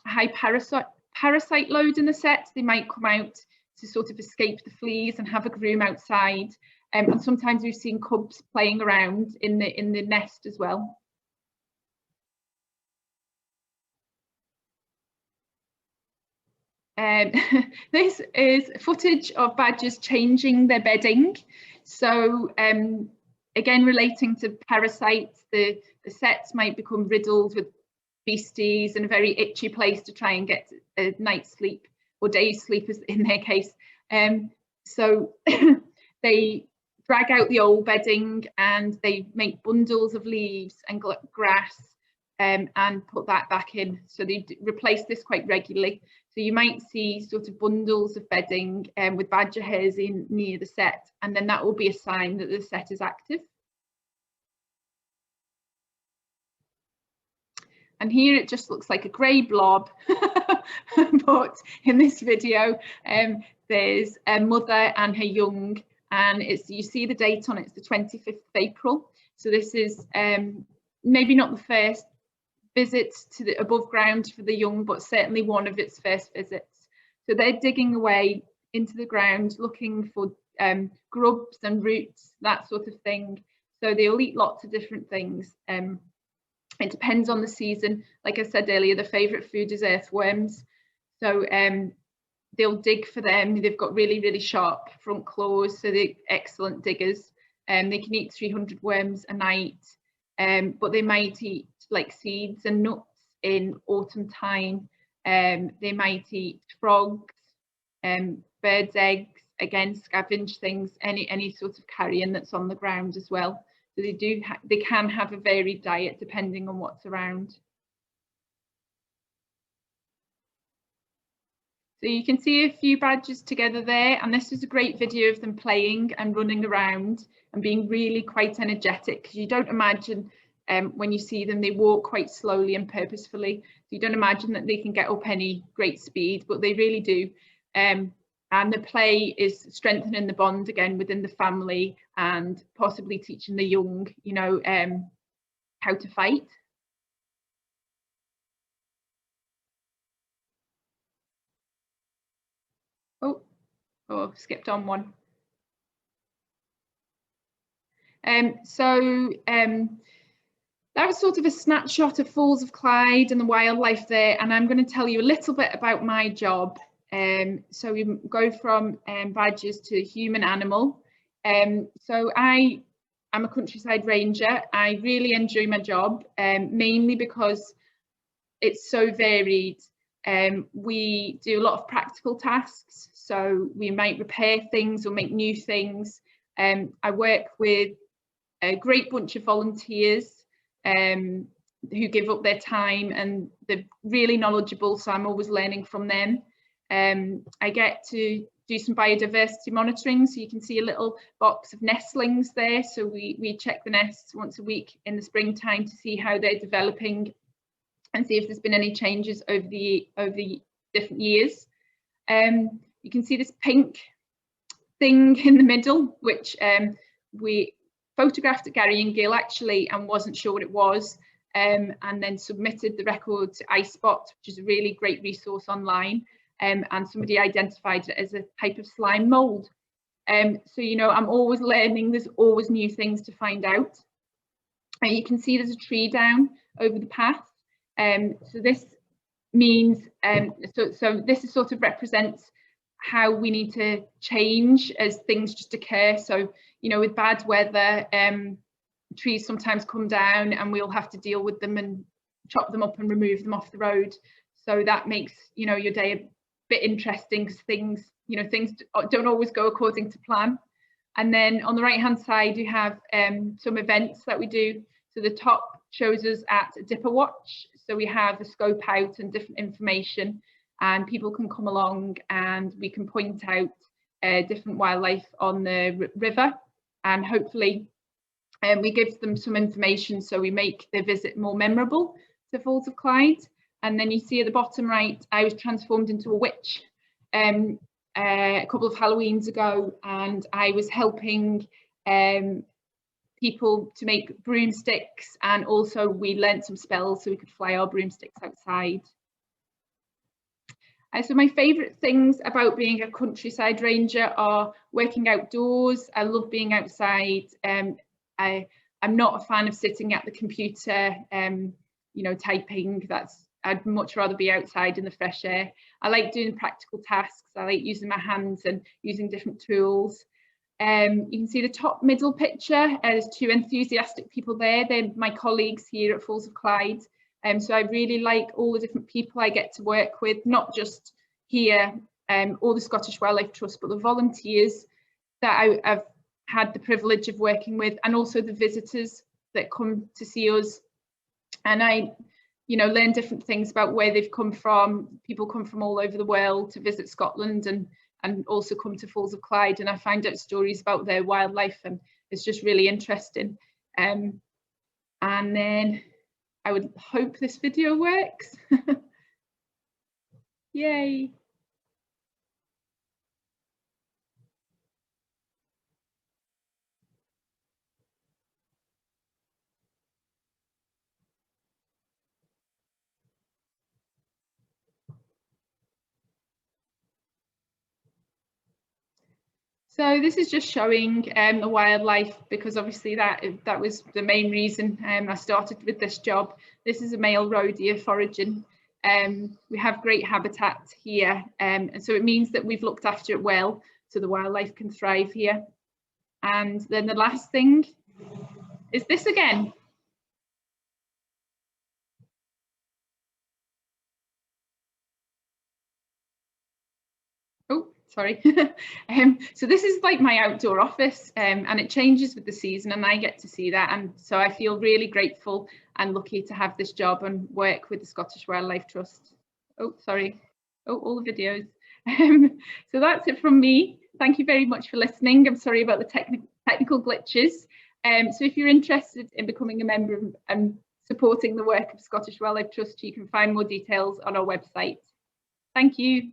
high parasite load in the set, they might come out to sort of escape the fleas and have a groom outside. And sometimes we've seen cubs playing around in the nest as well. This is footage of badgers changing their bedding. So again, relating to parasites, the sets might become riddled with beasties and a very itchy place to try and get a night's sleep, or day's sleep as in their case. So they drag out the old bedding and they make bundles of leaves and grass and put that back in. So they replace this quite regularly. So you might see sort of bundles of bedding with badger hairs in near the set, and then that will be a sign that the set is active. And here it just looks like a grey blob, but in this video there's a mother and her young, and you see the date on it, it's the 25th of April. So this is maybe not the first visit to the above ground for the young, but certainly one of its first visits. So they're digging away into the ground looking for grubs and roots, that sort of thing. So they'll eat lots of different things. It depends on the season. Like I said earlier, the favourite food is earthworms. So they'll dig for them. They've got really, really sharp front claws, so they're excellent diggers. They can eat 300 worms a night, but they might eat like seeds and nuts in autumn time. They might eat frogs, birds' eggs, again, scavenge things, any sort of carrion that's on the ground as well. So they can have a varied diet depending on what's around. So you can see a few badgers together there, and this is a great video of them playing and running around and being really quite energetic, because you don't imagine when you see them, they walk quite slowly and purposefully. So you don't imagine that they can get up any great speed, but they really do. And the play is strengthening the bond again within the family, and possibly teaching the young, you know, how to fight. Oh, skipped on one. That was sort of a snapshot of Falls of Clyde and the wildlife there, and I'm going to tell you a little bit about my job. So we go from badgers to human animal. So I'm a countryside ranger. I really enjoy my job, mainly because it's so varied. We do a lot of practical tasks, so we might repair things or make new things. I work with a great bunch of volunteers who give up their time, and they're really knowledgeable, so I'm always learning from them. I get to do some biodiversity monitoring, so you can see a little box of nestlings there. So we check the nests once a week in the springtime to see how they're developing and see if there's been any changes over the different years. You can see this pink thing in the middle, which we photographed at Gary and Gill actually, and wasn't sure what it was, and then submitted the record to iSpot, which is a really great resource online. And somebody identified it as a type of slime mould. So, you know, I'm always learning, there's always new things to find out. And you can see there's a tree down over the path. So this means, so this is sort of represents how we need to change as things just occur. So, you know, with bad weather, trees sometimes come down and we'll have to deal with them and chop them up and remove them off the road. So that makes, you know, your day a bit interesting, because things, you know, things don't always go according to plan. And then on the right hand side you have some events that we do. So the top shows us at a dipper watch. So we have a scope out and different information, and people can come along and we can point out different wildlife on the river, and hopefully we give them some information so we make their visit more memorable to Falls of Clyde. And then you see at the bottom right, I was transformed into a witch a couple of Halloweens ago, and I was helping people to make broomsticks, and also we learnt some spells so we could fly our broomsticks outside. So my favourite things about being a countryside ranger are working outdoors. I love being outside. I'm not a fan of sitting at the computer, you know, typing. I'd much rather be outside in the fresh air. I like doing practical tasks. I like using my hands and using different tools. You can see the top middle picture. There's two enthusiastic people there. They're my colleagues here at Falls of Clyde. So I really like all the different people I get to work with, not just here or the Scottish Wildlife Trust, but the volunteers that I've had the privilege of working with, and also the visitors that come to see us. And I, you know, learn different things about where they've come from. People come from all over the world to visit Scotland and also come to Falls of Clyde, and I find out stories about their wildlife, and it's just really interesting. And then I would hope this video works. Yay. So this is just showing the wildlife, because obviously that was the main reason I started with this job. This is a male Rhodia foraging. We have great habitat here, and so it means that we've looked after it well, so the wildlife can thrive here. And then the last thing is this again. Oh, sorry. So this is like my outdoor office, and it changes with the season, and I get to see that, and so I feel really grateful and lucky to have this job and work with the Scottish Wildlife Trust. Oh, sorry. Oh, all the videos. So that's it from me. Thank you very much for listening. I'm sorry about the technical glitches. So if you're interested in becoming a member and supporting the work of Scottish Wildlife Trust, you can find more details on our website. Thank you.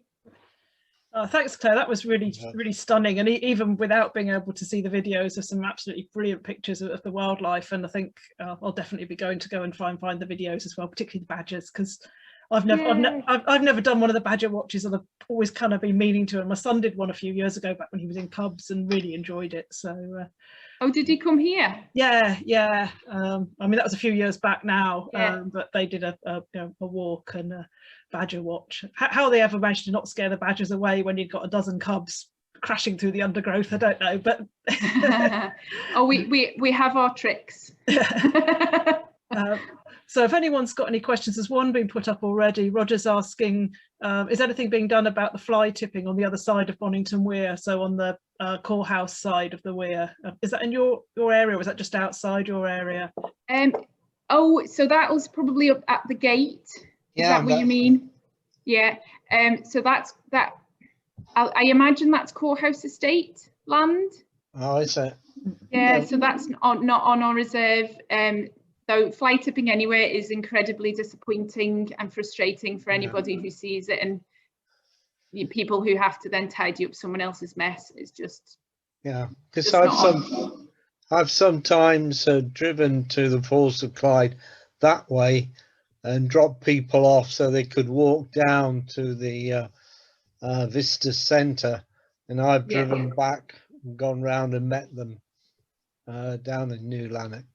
Thanks, Claire. That was really stunning, and even without being able to see the videos, there's some absolutely brilliant pictures of the wildlife, and I think I'll definitely be going to go and try and find the videos as well, particularly the badgers, because I've never done one of the badger watches, and I've always kind of been meaning to, and my son did one a few years ago back when he was in Cubs and really enjoyed it. So oh, did he come here? Yeah. I mean, that was a few years back now, but they did a walk and a badger watch. How they ever managed to not scare the badgers away when you've got a dozen cubs crashing through the undergrowth, I don't know, but oh, we have our tricks. So if anyone's got any questions, there's one being put up already. Roger's asking, is anything being done about the fly tipping on the other side of Bonnington Weir, so on the Core House side of the weir? Is that in your area, or is that just outside your area? Oh, so that was probably up at the gate. Is that what you mean? Yeah. So that's that. I imagine that's Core House estate land. Oh, is it? Yeah. So that's not on our reserve. So fly tipping anywhere is incredibly disappointing and frustrating for anybody who sees it, and people who have to then tidy up someone else's mess. It's just because I've sometimes driven to the Falls of Clyde that way and dropped people off so they could walk down to the Vista Centre, and I've driven back and gone round and met them down in New Lanark.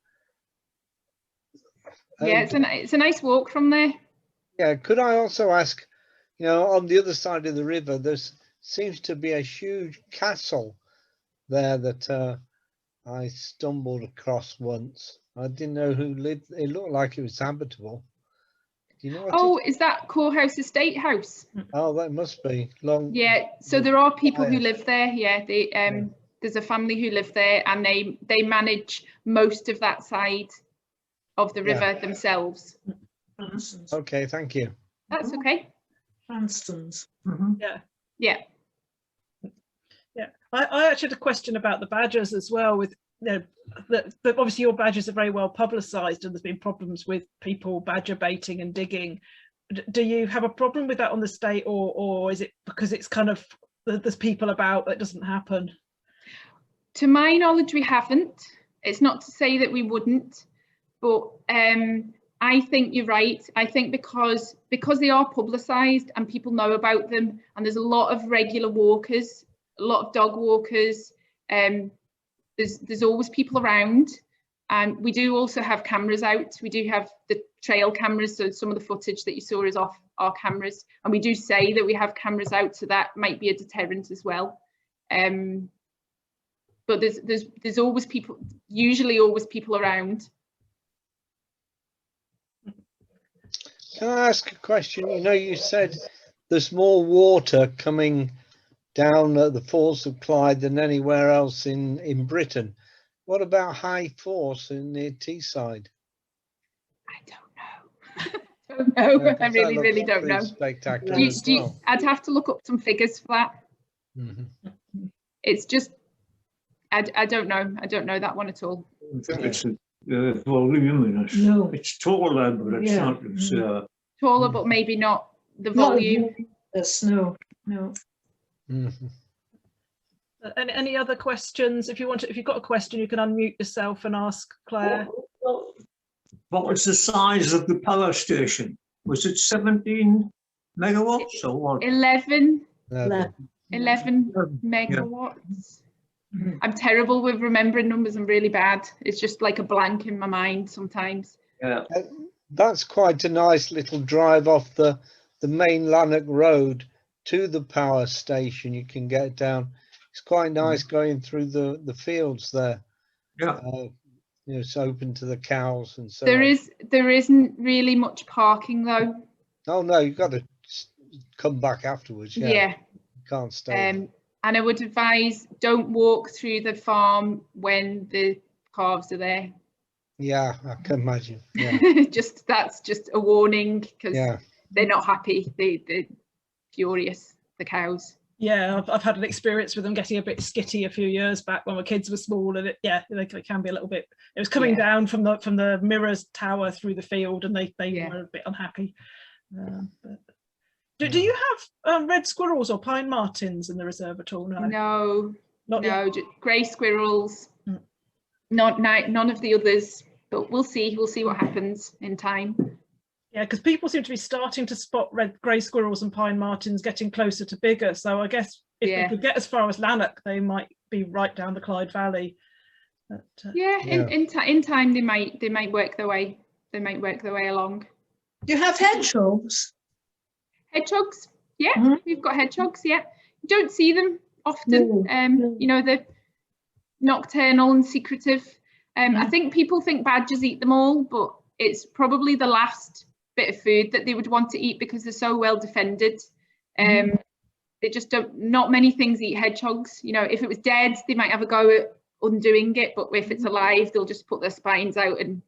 Yeah, it's a nice walk from there. Yeah, could I also ask, you know, on the other side of the river, there seems to be a huge castle there that I stumbled across once. I didn't know who lived. It looked like it was habitable. Do you know what is that Core House Estate House? Oh, that must be long. Yeah, so there are people who live there. Yeah, there's a family who live there, and they manage most of that side of the river themselves. Cranstons. Okay, thank you. That's okay. Cranstons. Yeah. Yeah, I actually had a question about the badgers as well. With but obviously your badgers are very well publicised, and there's been problems with people badger baiting and digging. Do you have a problem with that on the state, or is it because it's kind of there's people about that doesn't happen? To my knowledge, we haven't. It's not to say that we wouldn't, but I think you're right. I think because they are publicised and people know about them, and there's a lot of regular walkers, a lot of dog walkers. There's always people around, and we do also have cameras out. We do have the trail cameras, so some of the footage that you saw is off our cameras, and we do say that we have cameras out, so that might be a deterrent as well. But there's always people, usually always people around. Can I ask a question? You know, you said there's more water coming down at the Falls of Clyde than anywhere else in Britain. What about high force in the Teesside? I don't know. Yeah, I really don't know. Spectacular I'd have to look up some figures for that. Mm-hmm. It's just, I don't know. I don't know that one at all. I think it's voluminous. No. It's taller, but it's not. It's, Taller, but maybe not the volume. The snow. No. Mm-hmm. Any other questions? If you've got a question, you can unmute yourself and ask Claire. what was the size of the power station? Was it 17 megawatts or what? 11 11. megawatts. I'm terrible with remembering numbers. I'm really bad. It's just like a blank in my mind sometimes. Yeah. That's quite a nice little drive off the main Lanark Road to the power station. You can get down. It's quite nice going through the fields there. Yeah. You know, it's open to the cows and so There on. isn't really much parking though. Oh no, you've got to come back afterwards. Yeah. You can't stay. And I would advise don't walk through the farm when the calves are there. Yeah, I can imagine. Yeah. That's just a warning, because Yeah. they're not happy. They're furious, the cows. Yeah, I've had an experience with them getting a bit skitty a few years back when my kids were small, and they can be a little bit. It was coming down from the mirrors tower through the field, and they were a bit unhappy. Do you have red squirrels or pine martins in the reserve at all? No, Not yet. grey squirrels. None of the others. But we'll see. We'll see what happens in time. Yeah, because people seem to be starting to spot grey squirrels and pine martins getting closer to bigger. So I guess if they could get as far as Lanark, they might be right down the Clyde Valley. But, in time they might work their way. They might work their way along. Do you have hedgehogs? Hedgehogs, yeah, we've got hedgehogs. Yeah, you don't see them often. You know, they're nocturnal and secretive. I think people think badgers eat them all, but it's probably the last bit of food that they would want to eat because they're so well defended. They just don't. Not many things eat hedgehogs. You know, if it was dead, they might have a go at undoing it, but if it's alive, they'll just put their spines out and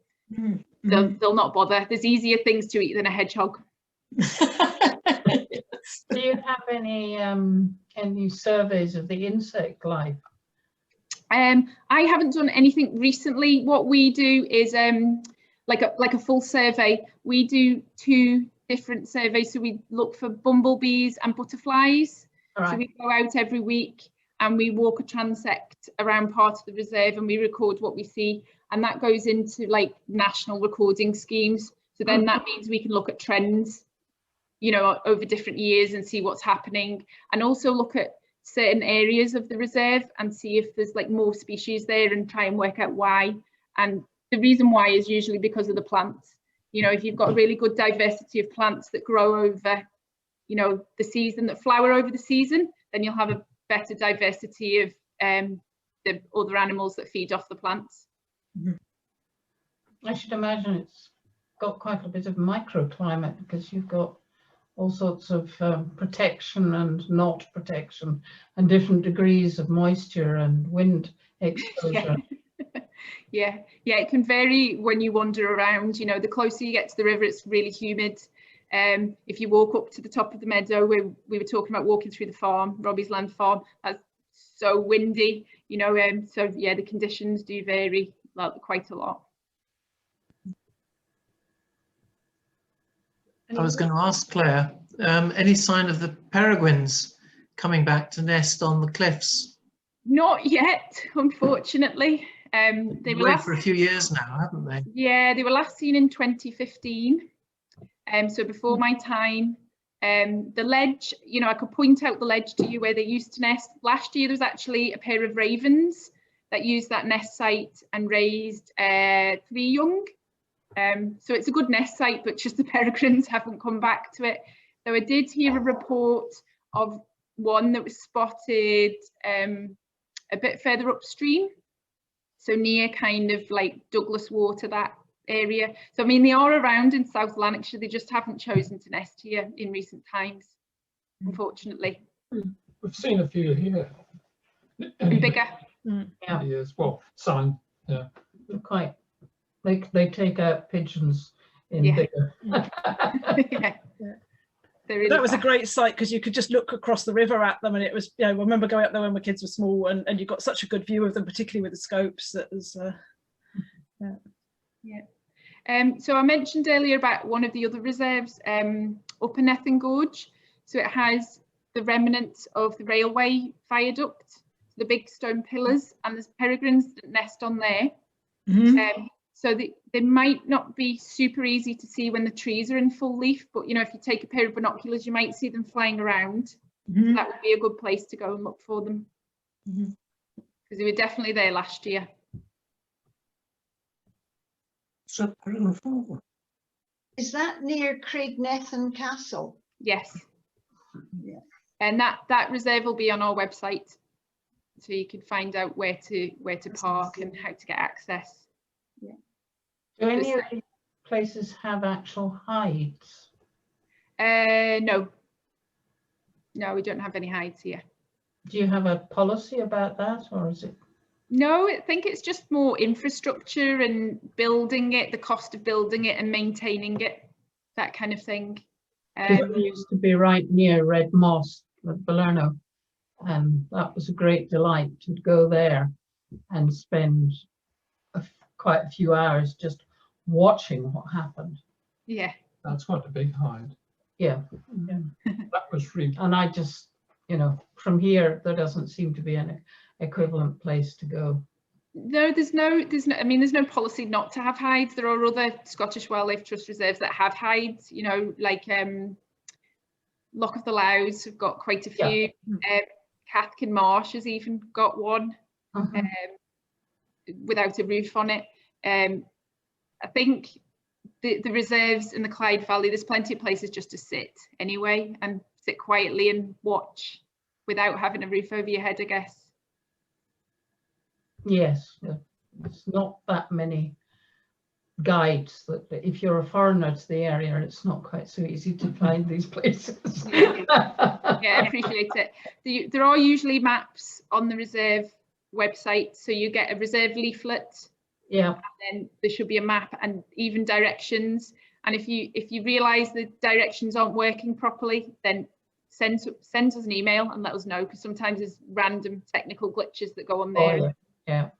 they'll not bother. There's easier things to eat than a hedgehog. Do you have any surveys of the insect life? I haven't done anything recently. What we do is like a full survey. We do 2 different surveys. So we look for bumblebees and butterflies. Right. So we go out every week and we walk a transect around part of the reserve and we record what we see. And that goes into like national recording schemes. So then that means we can look at trends, you know, over different years and see what's happening, and also look at certain areas of the reserve and see if there's like more species there and try and work out why. And the reason why is usually because of the plants. You know, if you've got a really good diversity of plants that grow over, you know, the season, that flower over the season, then you'll have a better diversity of the other animals that feed off the plants. I should imagine it's got quite a bit of microclimate because you've got all sorts of protection and not protection and different degrees of moisture and wind exposure. Yeah, it can vary when you wander around. You know, the closer you get to the river, it's really humid. If you walk up to the top of the meadow, where we were talking about walking through the farm, Robbie's Land Farm, that's so windy, you know, so yeah, the conditions do vary quite a lot. I was going to ask Claire, any sign of the peregrines coming back to nest on the cliffs? Not yet, unfortunately. They were for a few years now, haven't they? Yeah, they were last seen in 2015. So before my time. The ledge, you know, I could point out the ledge to you where they used to nest. Last year there was actually a pair of ravens that used that nest site and raised 3 young. So it's a good nest site, but just the peregrines haven't come back to it. So I did hear a report of one that was spotted a bit further upstream, so near kind of like Douglas Water, that area. So I mean, they are around in South Lanarkshire, they just haven't chosen to nest here in recent times, unfortunately. We've seen a few here. And bigger. Yeah. Yes, well, some, yeah. Quite. They take out pigeons in Yeah. bigger. Yeah. They're really That was a fast. great sight because you could just look across the river at them, and it was, you know, I remember going up there when my kids were small, and you got such a good view of them, particularly with the scopes. That was So I mentioned earlier about one of the other reserves, Upper Nethin Gorge. So it has the remnants of the railway viaduct, the big stone pillars, and there's peregrines that nest on there. So they might not be super easy to see when the trees are in full leaf, but you know, if you take a pair of binoculars, you might see them flying around. So that would be a good place to go and look for them, because they were definitely there last year. Is that near Craignethan Castle? Yes. Yeah. And that reserve will be on our website, so you can find out where to park and how to get access. Do any of these places have actual hides? No, we don't have any hides here. Do you have a policy about that, or is it? No, I think it's just more infrastructure and building it, the cost of building it and maintaining it, that kind of thing. It used to be right near Red Moss at Bologna, and that was a great delight to go there and spend quite a few hours just watching what happened. Yeah. That's quite a big hide. Yeah. That was really. And I just, you know, from here, there doesn't seem to be an equivalent place to go. No, there's no, I mean, there's no policy not to have hides. There are other Scottish Wildlife Trust reserves that have hides, you know, like Loch of the Louths have got quite a few. Cathkin Marsh has even got one without a roof on it. I think the reserves in the Clyde Valley, there's plenty of places just to sit anyway and sit quietly and watch without having a roof over your head, I guess. Yes, it's not that many guides that if you're a foreigner to the area, it's not quite so easy to find these places. Yeah, I appreciate it. There are usually maps on the reserve website, so you get a reserve leaflet. Yeah. And then there should be a map and even directions. And if you realise the directions aren't working properly, then send us an email and let us know, because sometimes there's random technical glitches that go on there. Oh, yeah.